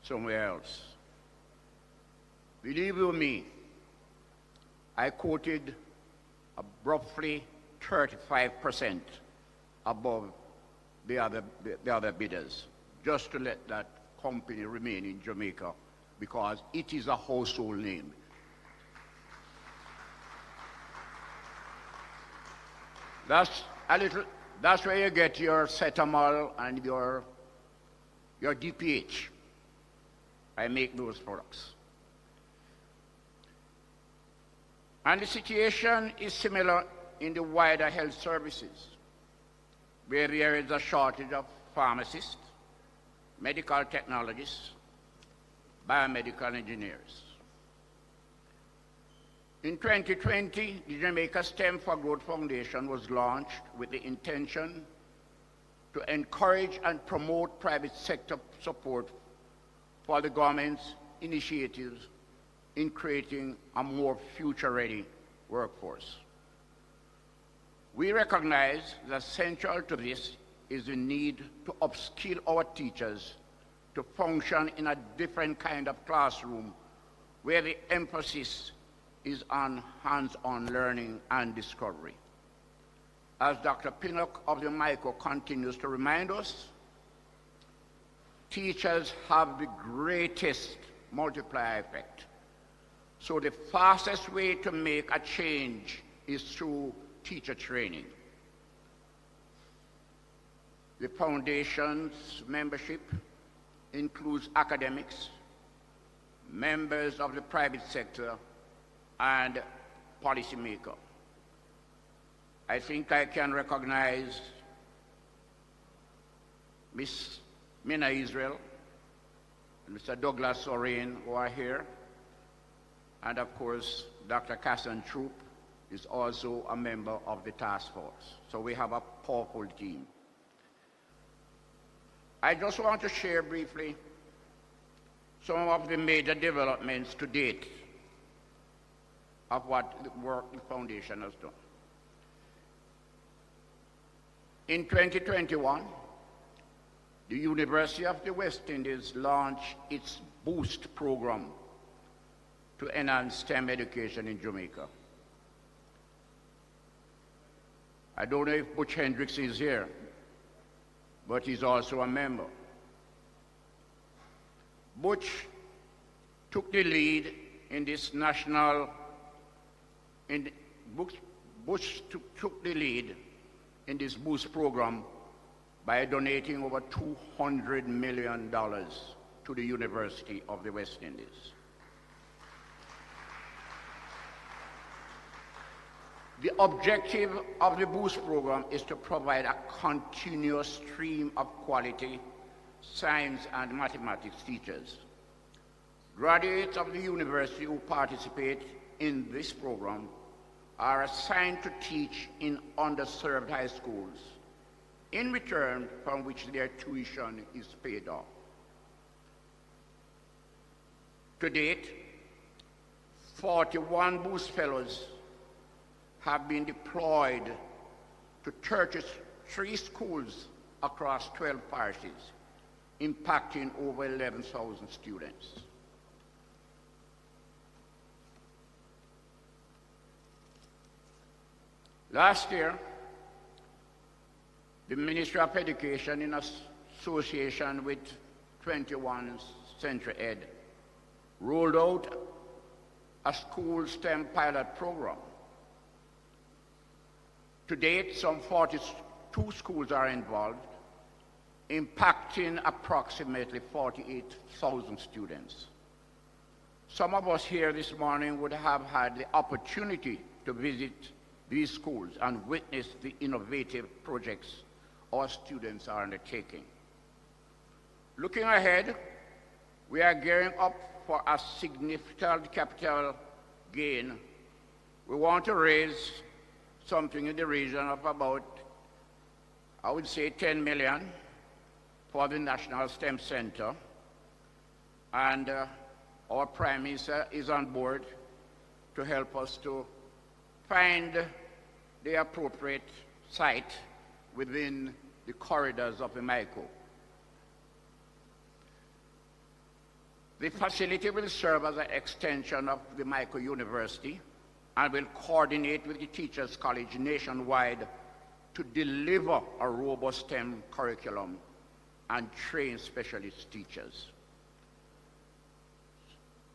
somewhere else. Believe you me, I quoted roughly 35% above the other bidders, just to let that company remain in Jamaica, because it is a household name. That's where you get your cetamol and your DPH. I make those products. And the situation is similar in the wider health services, where there is a shortage of pharmacists, medical technologists, biomedical engineers. In 2020, the Jamaica STEM for Growth Foundation was launched with the intention to encourage and promote private sector support for the government's initiatives in creating a more future-ready workforce. We recognize that central to this is the need to upskill our teachers to function in a different kind of classroom where the emphasis is on hands-on learning and discovery. As Dr. Pinnock of the MICO continues to remind us, teachers have the greatest multiplier effect. So the fastest way to make a change is through teacher training. The foundation's membership includes academics, members of the private sector, and policymakers. I think I can recognize Ms. Mina Israel and Mr. Douglas Sorain, who are here, and of course, Dr. Casson Troop is also a member of the task force. So we have a powerful team. I just want to share briefly some of the major developments to date of what the work the foundation has done. In 2021, the University of the West Indies launched its BOOST program to enhance STEM education in Jamaica. I don't know if Butch Hendricks is here, but he's also a member. Butch took the lead in this national, Butch took the lead in this BOOST program by donating over $200 million to the University of the West Indies. The objective of the BOOST program is to provide a continuous stream of quality science and mathematics teachers. Graduates of the university who participate in this program are assigned to teach in underserved high schools in return from which their tuition is paid off. To date, 41 Boost Fellows have been deployed to 33 schools across 12 parishes, impacting over 11,000 students. Last year, the Ministry of Education, in association with 21 Central Ed, rolled out a school STEM pilot program. To date, some 42 schools are involved, impacting approximately 48,000 students. Some of us here this morning would have had the opportunity to visit these schools and witness the innovative projects our students are undertaking. Looking ahead, we are gearing up for a significant capital gain. We want to raise something in the region of about, I would say, 10 million for the National STEM Center. And our Prime Minister is on board to help us to find the appropriate site within the corridors of the MICO. The facility will serve as an extension of the MICO University and will coordinate with the Teachers College nationwide to deliver a robust STEM curriculum and train specialist teachers.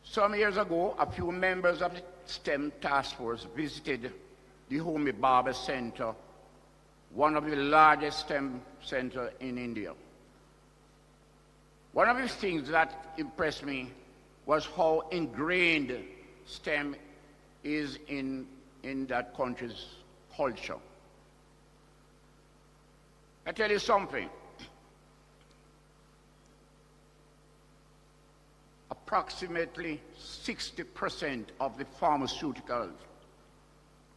Some years ago, a few members of the STEM task force visited the Homi Bhabha Center, one of the largest STEM centers in India. One of the things that impressed me was how ingrained STEM is in that country's culture. I tell you something. Approximately 60% of the pharmaceuticals,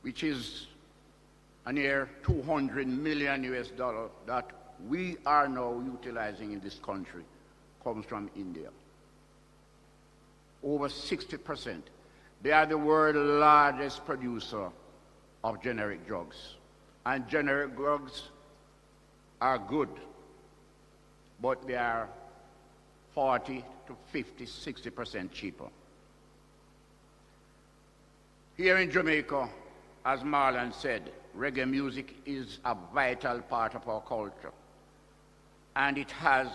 which is a near $200 million that we are now utilizing in this country, comes from India. Over 60%. They are the world's largest producer of generic drugs. And generic drugs are good, but they are 40 to 50, 60% cheaper. Here in Jamaica, as Marlon said, reggae music is a vital part of our culture, and it has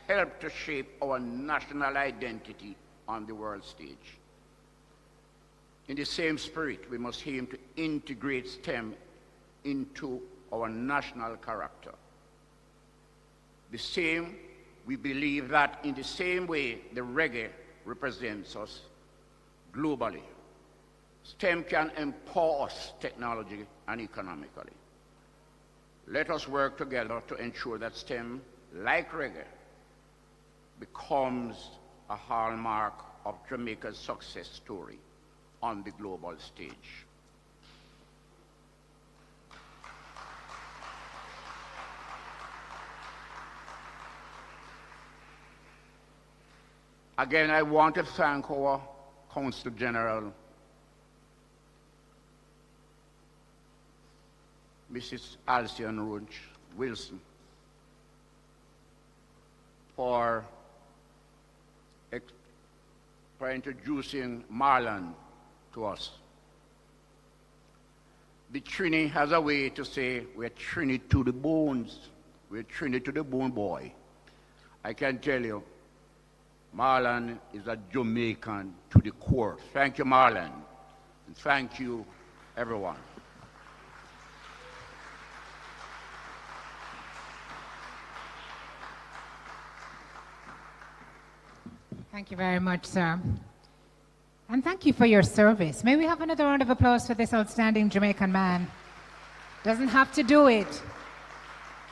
helped to shape our national identity on the world stage. In the same spirit, we must aim to integrate STEM into our national character. We believe that in the same way the reggae represents us globally, STEM can empower us technologically and economically. Let us work together to ensure that STEM, like reggae, becomes a hallmark of Jamaica's success story on the global stage. Again, I want to thank our Consul General, Mrs. Alcian Roach Wilson, for introducing Marlon to us. The Trini has a way to say, we're Trini to the bones. We're Trini to the bone boy. I can tell you, Marlon is a Jamaican to the core. Thank you, Marlon. And thank you, everyone. Thank you very much, sir. And thank you for your service. May we have another round of applause for this outstanding Jamaican man? Doesn't have to do it,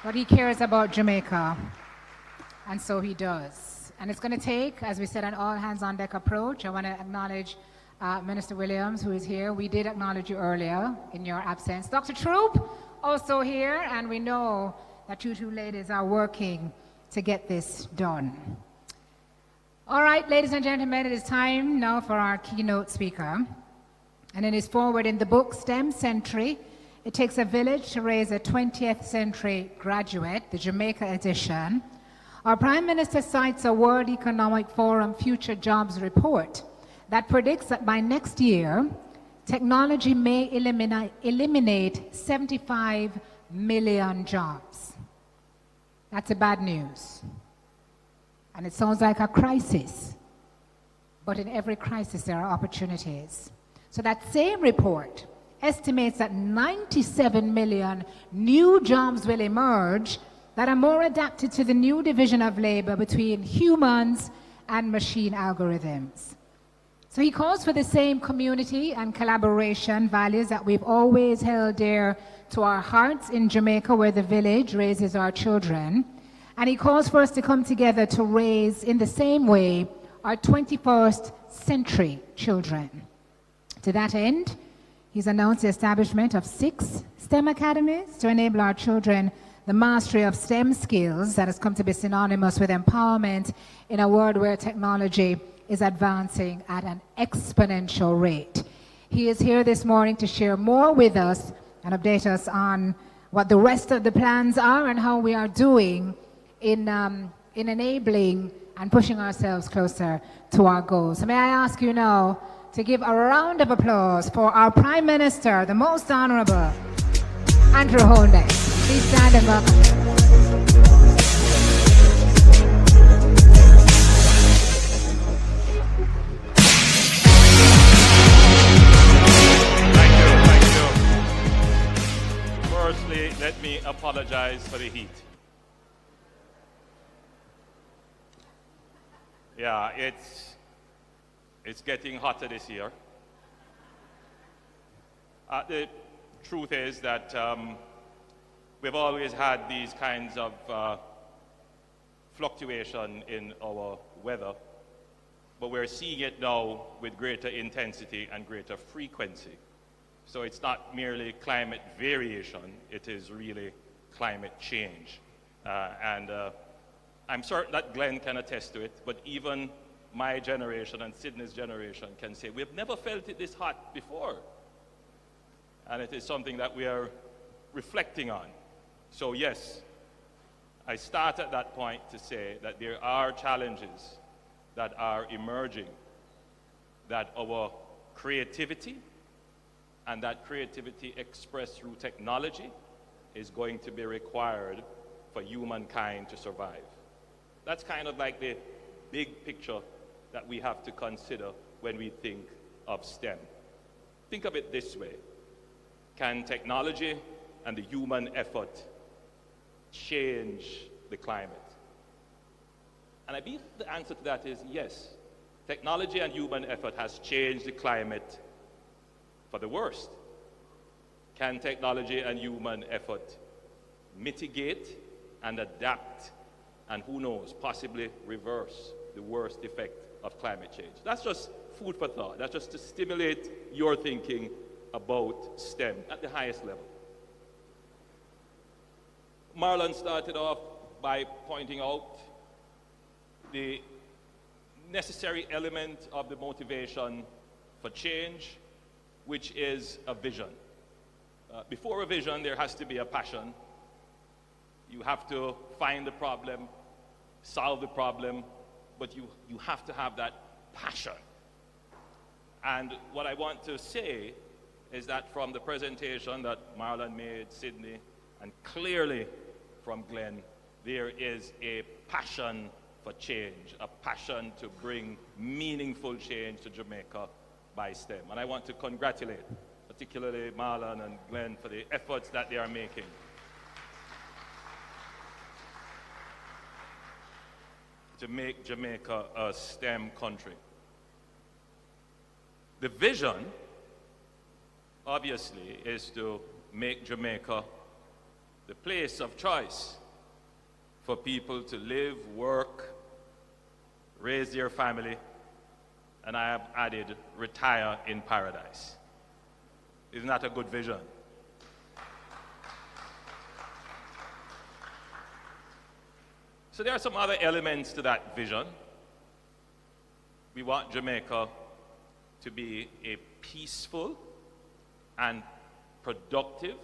but he cares about Jamaica, and so he does. And it's going to take, as we said, an all-hands-on-deck approach. I want to acknowledge Minister Williams, who is here. We did acknowledge you earlier in your absence. Dr. Troop, also here, and we know that you two ladies are working to get this done. All right, ladies and gentlemen, it is time now for our keynote speaker. And it is forward in the book, STEM Century. It takes a village to raise a 20th century graduate, the Jamaica edition. Our Prime Minister cites a World Economic Forum Future Jobs report that predicts that by next year, technology may eliminate 75 million jobs. That's a bad news. And it sounds like a crisis. But in every crisis, there are opportunities. So that same report estimates that 97 million new jobs will emerge that are more adapted to the new division of labor between humans and machine algorithms. So he calls for the same community and collaboration values that we've always held dear to our hearts in Jamaica, where the village raises our children. And he calls for us to come together to raise, in the same way, our 21st century children. To that end, he's announced the establishment of 6 STEM academies to enable our children the mastery of STEM skills that has come to be synonymous with empowerment in a world where technology is advancing at an exponential rate. He is here this morning to share more with us and update us on what the rest of the plans are and how we are doing in enabling and pushing ourselves closer to our goals. So may I ask you now to give a round of applause for our Prime Minister, the Most Honorable Andrew Holness. Please stand and welcome. Thank you. Firstly, let me apologize for the heat. Yeah, it's getting hotter this year. The truth is that we've always had these kinds of fluctuation in our weather, but we're seeing it now with greater intensity and greater frequency. So it's not merely climate variation, it is really climate change. I'm certain that Glenn can attest to it, but even my generation and Sydney's generation can say, we've never felt it this hot before. And it is something that we are reflecting on. So yes, I start at that point to say that there are challenges that are emerging, that our creativity and that creativity expressed through technology is going to be required for humankind to survive. That's kind of like the big picture that we have to consider when we think of STEM. Think of it this way. Can technology and the human effort change the climate? And I believe the answer to that is yes. Technology and human effort has changed the climate for the worst. Can technology and human effort mitigate and adapt and who knows, possibly reverse the worst effect of climate change? That's just food for thought. That's just to stimulate your thinking about STEM at the highest level. Marlon started off by pointing out the necessary element of the motivation for change, which is a vision. Before a vision, there has to be a passion. You have to find the problem, solve the problem, but you have to have that passion. And what I want to say is that from the presentation that Marlon made, Sydney, and clearly from Glenn, there is a passion for change, a passion to bring meaningful change to Jamaica by STEM. And I want to congratulate particularly Marlon and Glenn for the efforts that they are making. To make Jamaica a STEM country. The vision, obviously, is to make Jamaica the place of choice for people to live, work, raise their family, and I have added, retire in paradise. Isn't that a good vision? So there are some other elements to that vision. We want Jamaica to be a peaceful and productive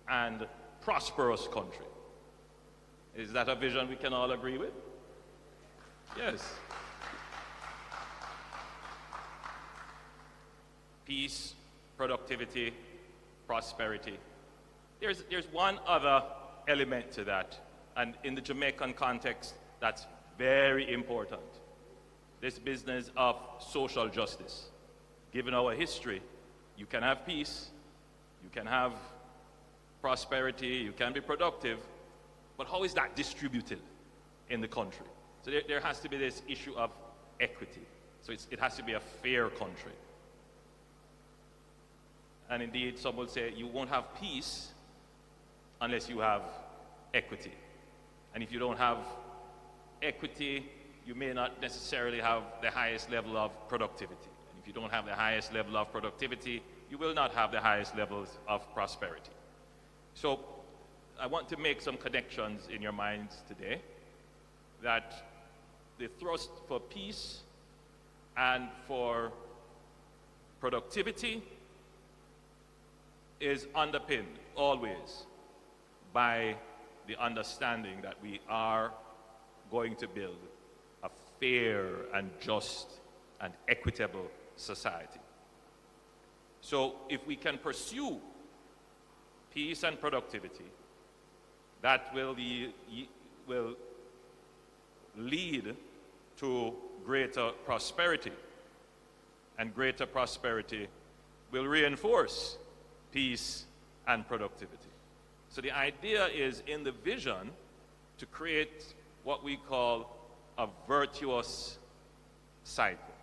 and prosperous country. Is that a vision we can all agree with? Yes. Peace, productivity, prosperity. There's one other element to that, and in the Jamaican context, that's very important. This business of social justice. Given our history, you can have peace, you can have prosperity, you can be productive, but how is that distributed in the country? So there has to be this issue of equity. So it has to be a fair country. And indeed, some will say you won't have peace unless you have equity. And if you don't have equity, you may not necessarily have the highest level of productivity. And if you don't have the highest level of productivity, you will not have the highest levels of prosperity. So I want to make some connections in your minds today that the thrust for peace and for productivity is underpinned always by the understanding that we are going to build a fair and just and equitable society. So if we can pursue peace and productivity, that will lead to greater prosperity, and greater prosperity will reinforce peace and productivity. So the idea is in the vision to create what we call a virtuous cycle.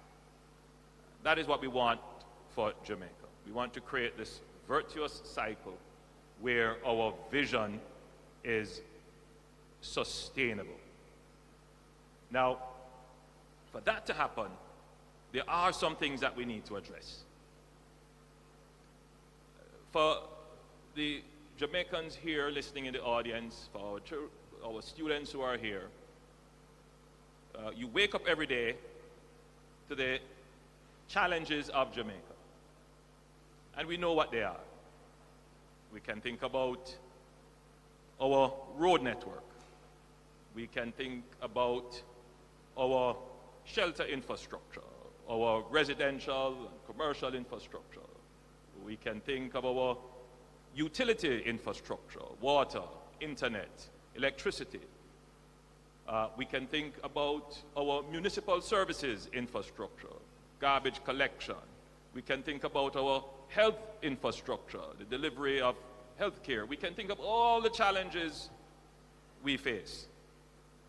That is what we want for Jamaica. We want to create this virtuous cycle where our vision is sustainable. Now, for that to happen, there are some things that we need to address. For the Jamaicans here listening in the audience, for our students who are here, you wake up every day to the challenges of Jamaica. And we know what they are. We can think about our road network. We can think about our shelter infrastructure, our residential and commercial infrastructure. We can think of our utility infrastructure, water, internet, electricity. We can think about our municipal services infrastructure, garbage collection. We can think about our health infrastructure, the delivery of health care. We can think of all the challenges we face.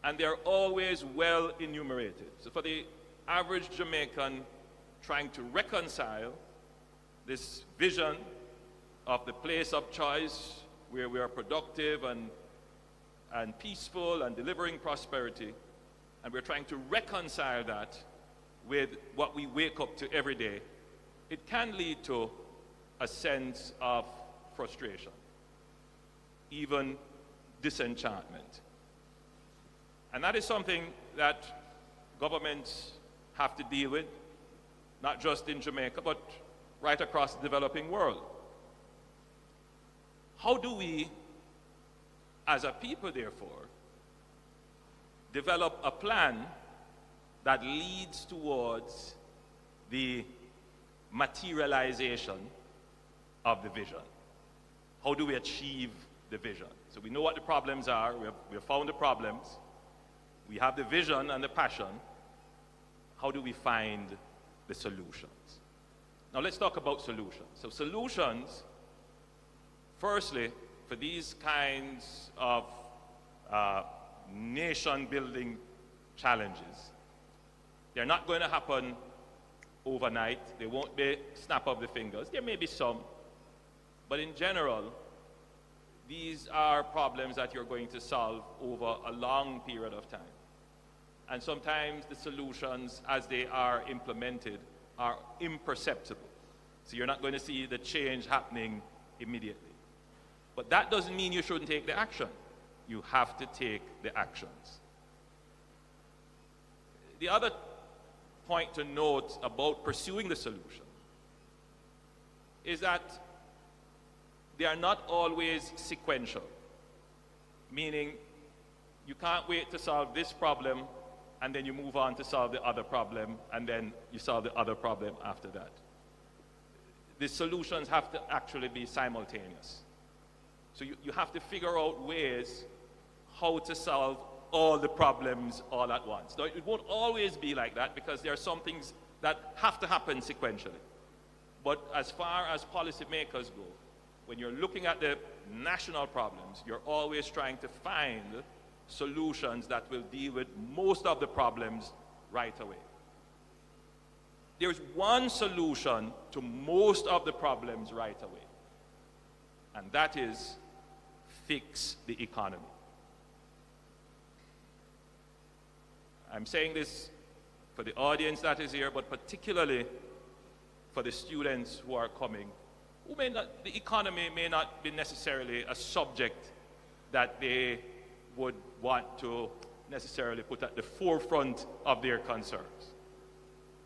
And they're always well enumerated. So for the average Jamaican trying to reconcile this vision of the place of choice where we are productive and peaceful and delivering prosperity, and we're trying to reconcile that with what we wake up to every day, it can lead to a sense of frustration, even disenchantment. And that is something that governments have to deal with, not just in Jamaica, but right across the developing world. How do we, as a people, therefore, develop a plan that leads towards the materialization of the vision? How do we achieve the vision? So we know what the problems are. We have found the problems. We have the vision and the passion. How do we find the solutions? Now let's talk about solutions. So solutions, firstly, for these kinds of nation-building challenges, they're not going to happen overnight. They won't be snap of the fingers. There may be some, but in general, these are problems that you're going to solve over a long period of time. And sometimes the solutions, as they are implemented, are imperceptible. So you're not going to see the change happening immediately. But that doesn't mean you shouldn't take the action. You have to take the actions. The other point to note about pursuing the solution is that they are not always sequential, meaning you can't wait to solve this problem and then you move on to solve the other problem and then you solve the other problem after that. The solutions have to actually be simultaneous. So you have to figure out ways how to solve all the problems all at once. Now, it won't always be like that because there are some things that have to happen sequentially. But as far as policymakers go, when you're looking at the national problems, you're always trying to find solutions that will deal with most of the problems right away. There's one solution to most of the problems right away, and that is fix the economy. I'm saying this for the audience that is here, but particularly for the students who are coming, who may not, the economy may not be necessarily a subject that they would want to necessarily put at the forefront of their concerns.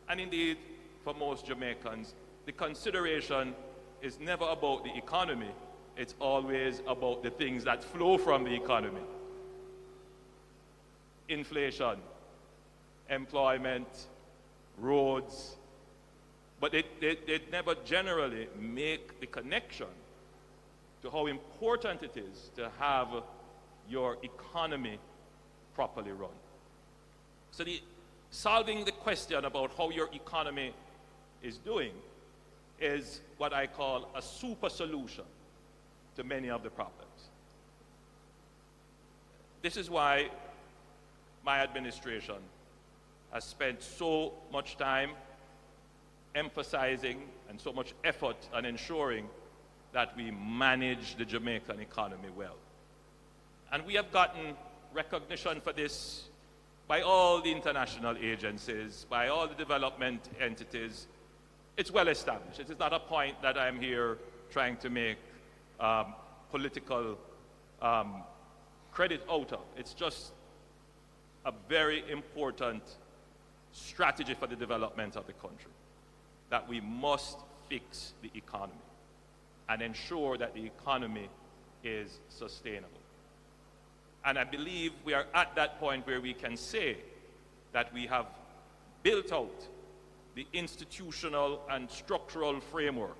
And indeed, for most Jamaicans, the consideration is never about the economy, it's always about the things that flow from the economy. Inflation, employment, roads, but they never generally make the connection to how important it is to have your economy properly run. So solving the question about how your economy is doing is what I call a super solution to many of the problems. This is why my administration has spent so much time emphasizing and so much effort on ensuring that we manage the Jamaican economy well. And we have gotten recognition for this by all the international agencies, by all the development entities. It's well established. It is not a point that I'm here trying to make political credit out of. It's just a very important strategy for the development of the country, that we must fix the economy and ensure that the economy is sustainable. And I believe we are at that point where we can say that we have built out the institutional and structural framework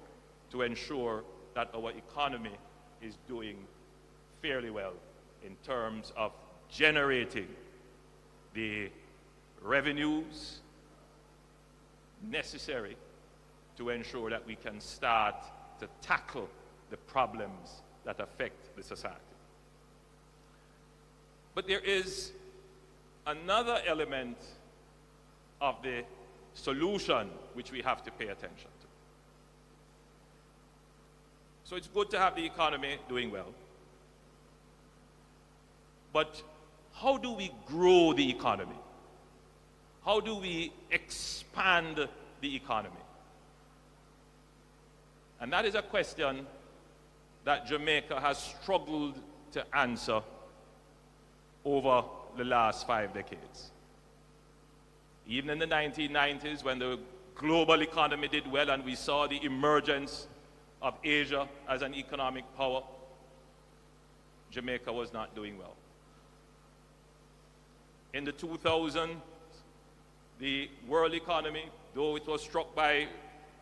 to ensure that our economy is doing fairly well in terms of generating the revenues necessary to ensure that we can start to tackle the problems that affect the society. But there is another element of the solution which we have to pay attention to. So it's good to have the economy doing well. But how do we grow the economy? How do we expand the economy? And that is a question that Jamaica has struggled to answer over the last 5 decades. Even in the 1990s, when the global economy did well and we saw the emergence of Asia as an economic power, Jamaica was not doing well. In the 2000s, the world economy, though it was struck by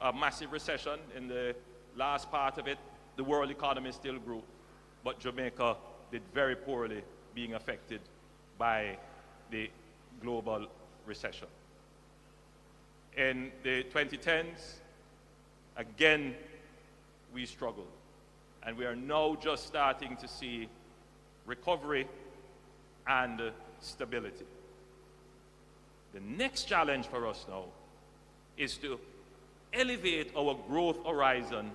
a massive recession in the last part of it, the world economy still grew. But Jamaica did very poorly, being affected by the global recession. In the 2010s, again, we struggled. And we are now just starting to see recovery and stability. The next challenge for us now is to elevate our growth horizon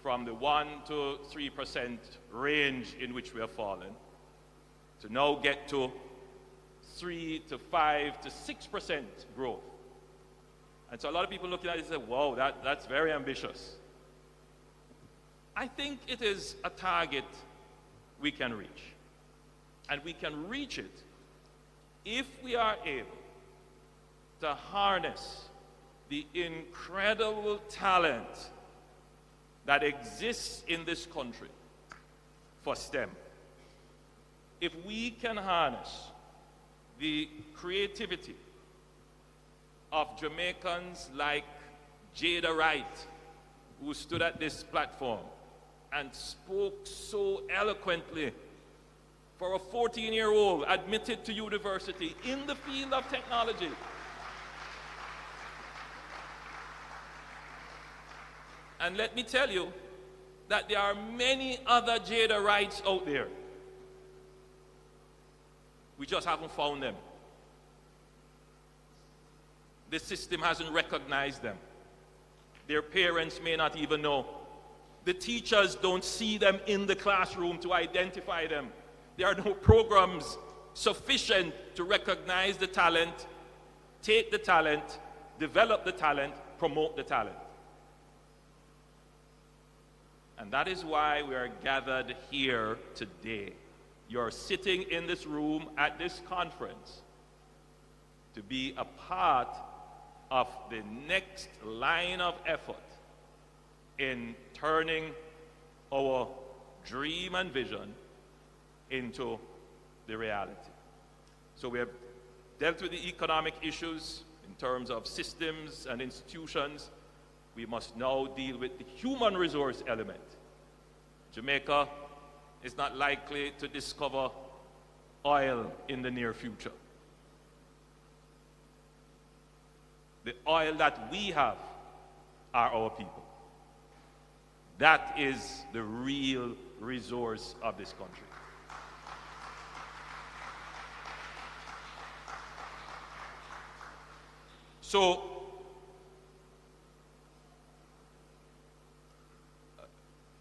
from the 1 to 3% range in which we have fallen to now get to 3 to 5 to 6% growth. And so a lot of people looking at it and say, wow, that's very ambitious. I think it is a target we can reach. And we can reach it if we are able to harness the incredible talent that exists in this country for STEM. If we can harness the creativity of Jamaicans like Jada Wright, who stood at this platform and spoke so eloquently for a 14-year-old admitted to university in the field of technology. And let me tell you that there are many other Jada Wrights out there. We just haven't found them. The system hasn't recognized them. Their parents may not even know. The teachers don't see them in the classroom to identify them. There are no programs sufficient to recognize the talent, take the talent, develop the talent, promote the talent. And that is why we are gathered here today. You're sitting in this room at this conference to be a part of the next line of effort in turning our dream and vision into the reality. So we have dealt with the economic issues in terms of systems and institutions. We must now deal with the human resource element. Jamaica is not likely to discover oil in the near future. The oil that we have are our people. That is the real resource of this country. So,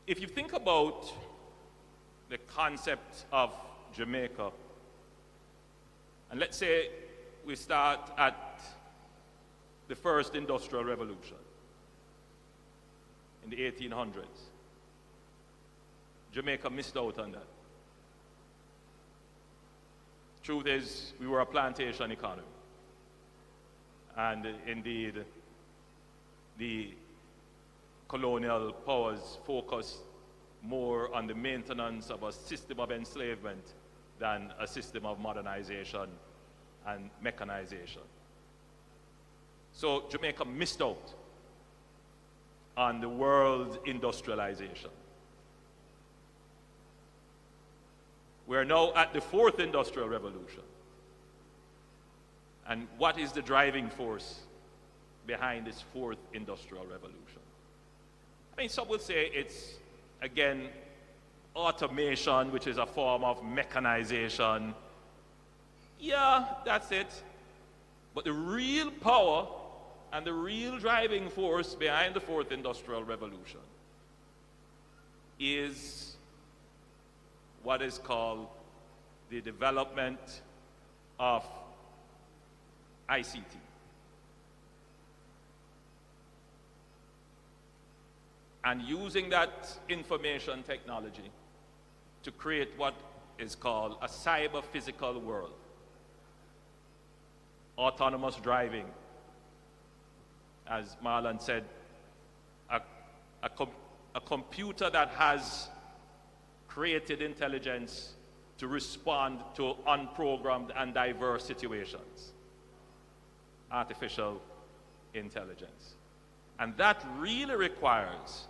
if you think about the concept of Jamaica, and let's say we start at the first industrial revolution in the 1800s. Jamaica missed out on that. Truth is, we were a plantation economy. And indeed, the colonial powers focused more on the maintenance of a system of enslavement than a system of modernization and mechanization. So Jamaica missed out on the world's industrialization. We're now at the fourth industrial revolution. And what is the driving force behind this fourth industrial revolution? I mean, some will say it's, again, automation, which is a form of mechanization. Yeah, that's it. But the real power and the real driving force behind the fourth industrial revolution is what is called the development of ICT. And using that information technology to create what is called a cyber-physical world. Autonomous driving. As Marlon said, a computer that has created intelligence to respond to unprogrammed and diverse situations. Artificial intelligence. And that really requires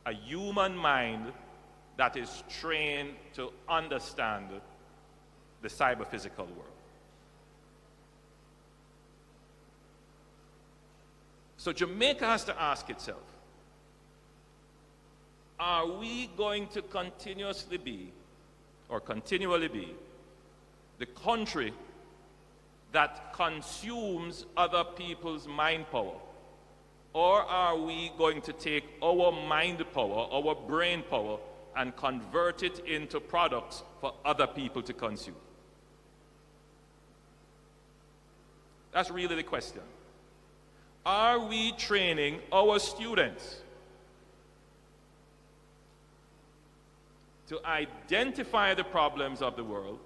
a human mind that is trained to understand the cyber-physical world. So Jamaica has to ask itself, are we going to continually be the country that consumes other people's mind power? Or are we going to take our mind power, our brain power, and convert it into products for other people to consume? That's really the question. Are we training our students to identify the problems of the world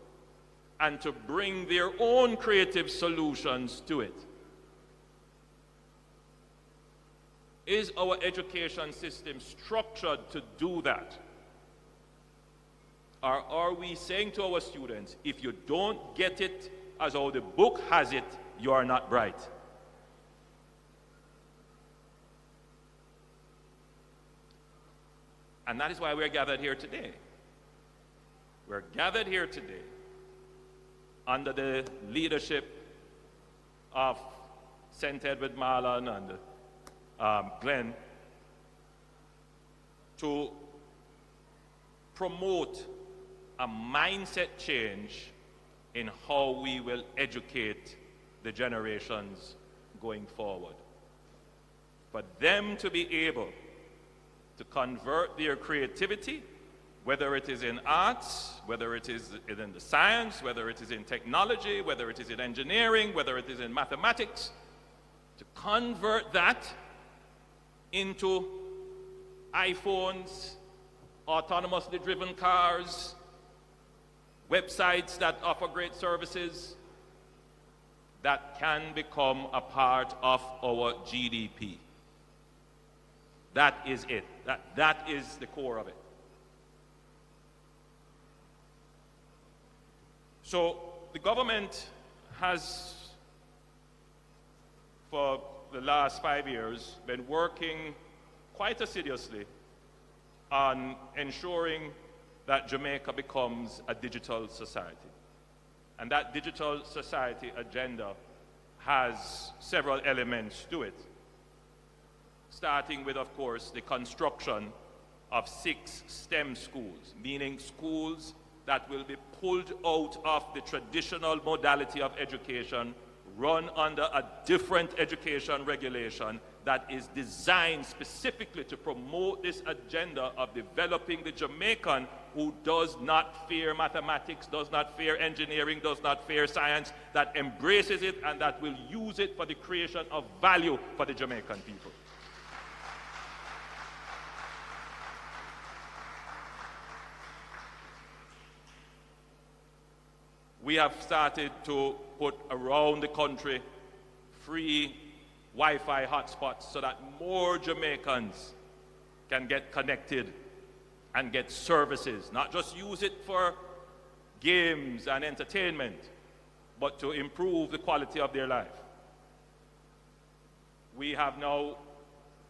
and to bring their own creative solutions to it? Is our education system structured to do that? Or are we saying to our students, if you don't get it as how the book has it, you are not bright? And that is why we're gathered here today. We're gathered here today under the leadership of St. Edward Marlon and Glenn to promote a mindset change in how we will educate the generations going forward. For them to be able to convert their creativity, whether it is in arts, whether it is in the science, whether it is in technology, whether it is in engineering, whether it is in mathematics, to convert that into iPhones, autonomously driven cars, websites that offer great services, that can become a part of our GDP. That is it. That is the core of it. So the government has, for the last 5 years, been working quite assiduously on ensuring that Jamaica becomes a digital society. And that digital society agenda has several elements to it, starting with, of course, the construction of 6 STEM schools, meaning schools that will be pulled out of the traditional modality of education, run under a different education regulation that is designed specifically to promote this agenda of developing the Jamaican who does not fear mathematics, does not fear engineering, does not fear science, that embraces it and that will use it for the creation of value for the Jamaican people. We have started to put around the country free Wi-Fi hotspots so that more Jamaicans can get connected and get services, not just use it for games and entertainment, but to improve the quality of their life. We have now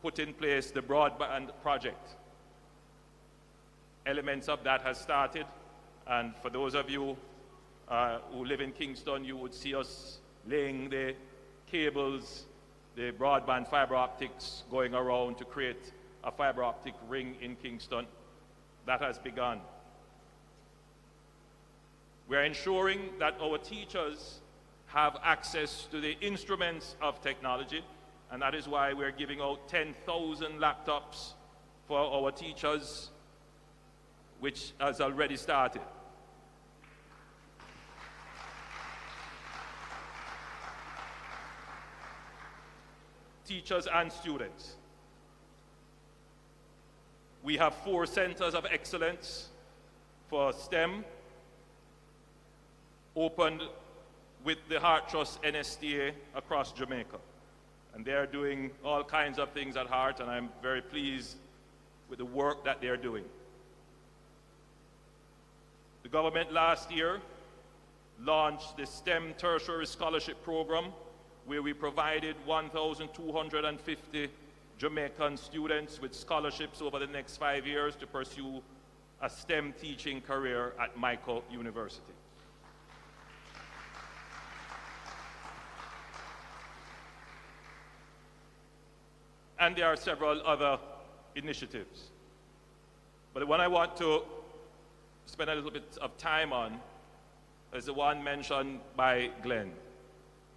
put in place the broadband project. Elements of that has started, and for those of you who live in Kingston, you would see us laying the cables, the broadband fiber optics going around to create a fiber optic ring in Kingston. That has begun. We're ensuring that our teachers have access to the instruments of technology, and that is why we're giving out 10,000 laptops for our teachers, which has already started. Teachers and students. We have 4 centers of excellence for STEM, opened with the Heart Trust NSTA across Jamaica. And they're doing all kinds of things at Heart, and I'm very pleased with the work that they're doing. The government last year launched the STEM Tertiary Scholarship Program, where we provided 1,250 Jamaican students with scholarships over the next 5 years to pursue a STEM teaching career at Michael University. And there are several other initiatives. But the one I want to spend a little bit of time on is the one mentioned by Glenn.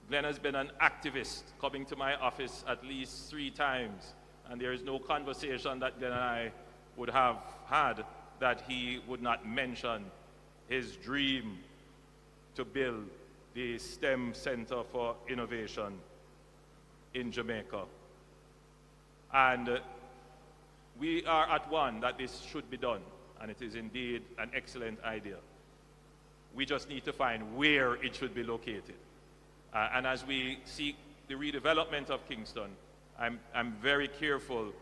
Glenn has been an activist, coming to my office at least 3 times, and there is no conversation that Glenn and I would have had that he would not mention his dream to build the STEM Center for Innovation in Jamaica. And we are at one that this should be done, and it is indeed an excellent idea. We just need to find where it should be located. And as we seek the redevelopment of Kingston I'm very careful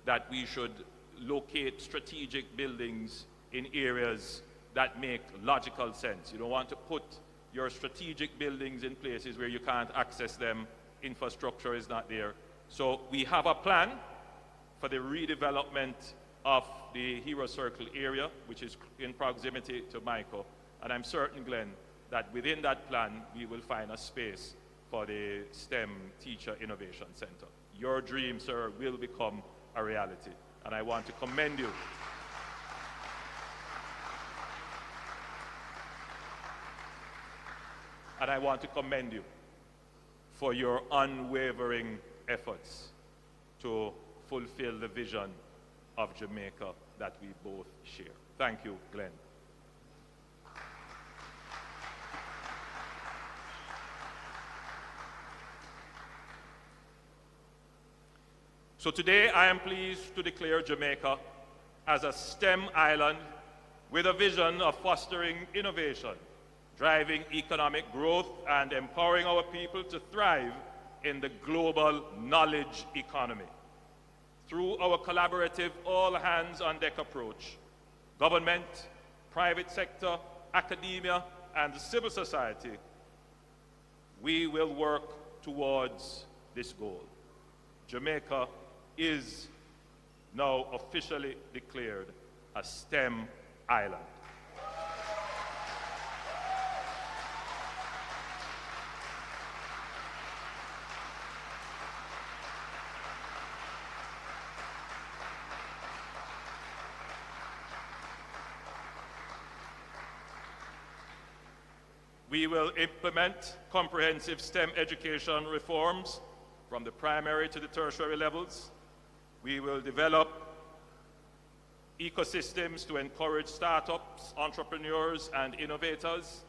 that we should locate strategic buildings in areas that make logical sense. You don't want to put your strategic buildings in places where you can't access them, infrastructure is not there. So we have a plan for the redevelopment of the Hero Circle area, which is in proximity to Michael. And I'm certain, Glenn, that within that plan, we will find a space for the STEM Teacher Innovation Center. Your dream, sir, will become a reality. And I want to commend you. And I want to commend you for your unwavering efforts to fulfill the vision of Jamaica that we both share. Thank you, Glenn. So today I am pleased to declare Jamaica as a STEM island with a vision of fostering innovation, driving economic growth, and empowering our people to thrive in the global knowledge economy. Through our collaborative all-hands-on-deck approach, government, private sector, academia, and civil society, we will work towards this goal. Jamaica is now officially declared a STEM island. We will implement comprehensive STEM education reforms from the primary to the tertiary levels. We will develop ecosystems to encourage startups, entrepreneurs, and innovators.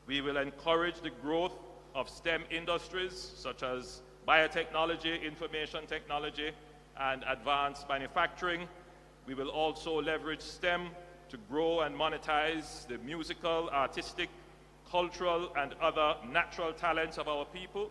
We will encourage the growth of STEM industries such as biotechnology, information technology, and advanced manufacturing. We will also leverage STEM to grow and monetize the musical, artistic, cultural, and other natural talents of our people.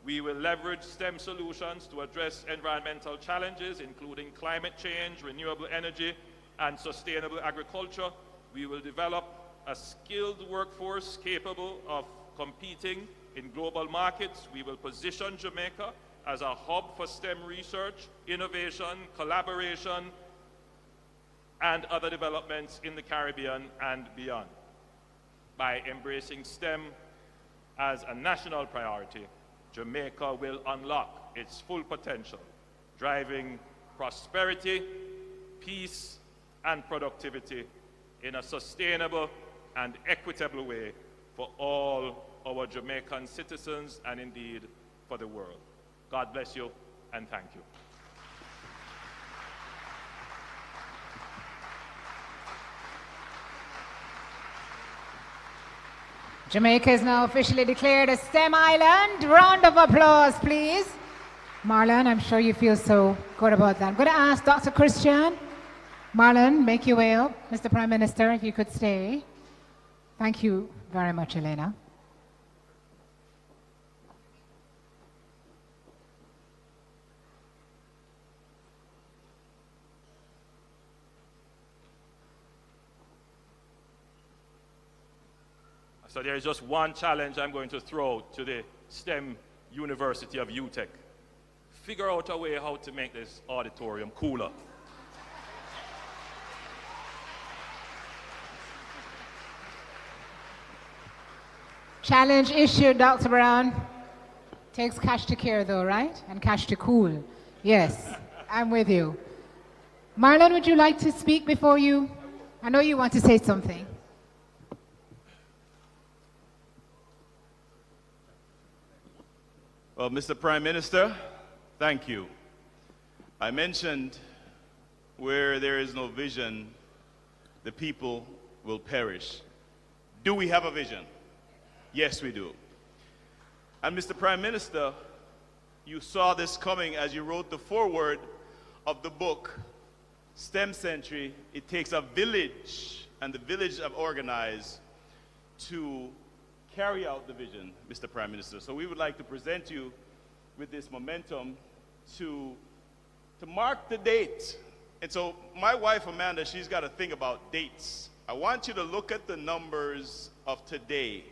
We will leverage STEM solutions to address environmental challenges, including climate change, renewable energy, and sustainable agriculture. We will develop a skilled workforce capable of competing in global markets. We will position Jamaica as a hub for STEM research, innovation, collaboration, and other developments in the Caribbean and beyond. By embracing STEM as a national priority, Jamaica will unlock its full potential, driving prosperity, peace, and productivity in a sustainable and equitable way for all our Jamaican citizens and indeed for the world. God bless you and thank you. Jamaica is now officially declared a STEM island. Round of applause, please. Marlon, I'm sure you feel so good about that. I'm going to ask Dr. Christian. Marlon, make your way up. Mr. Prime Minister, if you could stay. Thank you very much, Elena. So there is just one challenge I'm going to throw to the STEM University of UTEC. Figure out a way how to make this auditorium cooler. Challenge issued, Dr. Brown. Takes cash to care though, right? And cash to cool. Yes, I'm with you. Marlon, would you like to speak before you? I know you want to say something. Well, Mr. Prime Minister, thank you. I mentioned where there is no vision, the people will perish. Do we have a vision? Yes, we do. And Mr. Prime Minister, you saw this coming as you wrote the foreword of the book, STEM Century. It takes a village, and the village have organized to carry out the vision, Mr. Prime Minister. So we would like to present you with this momentum to mark the date. And so my wife, Amanda, she's got to think about dates. I want you to look at the numbers of today.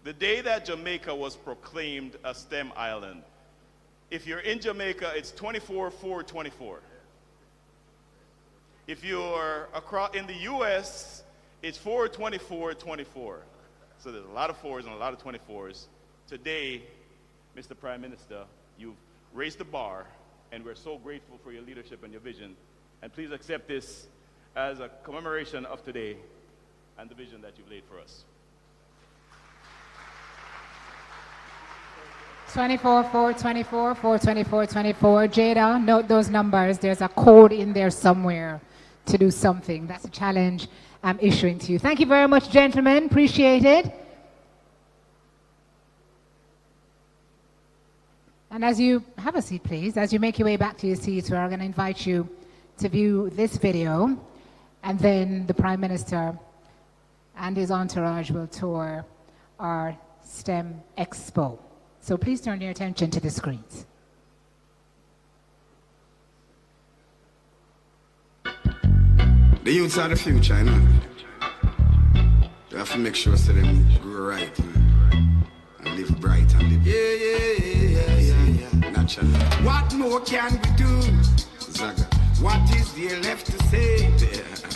The day that Jamaica was proclaimed a STEM island. If you're in Jamaica, it's 24/4/24. If you're across in the US, it's 4/24/24. So there's a lot of fours and a lot of 24s. Today, Mr. Prime Minister, you've raised the bar, and we're so grateful for your leadership and your vision. And please accept this as a commemoration of today and the vision that you've laid for us. 24/4/24, 4/24/24. Jada, note those numbers. There's a code in there somewhere to do something. That's a challenge I'm issuing to you. Thank you very much, gentlemen. Appreciate it. And as you have a seat, please, as you make your way back to your seats, we're going to invite you to view this video, and then the Prime Minister and his entourage will tour our STEM Expo. So please turn your attention to the screens. The youths are the future, you know. You have to make sure so them grow right, you know, and live bright and live. Yeah. Naturally. What more can we do? Zaga. What is there left to say? Yeah.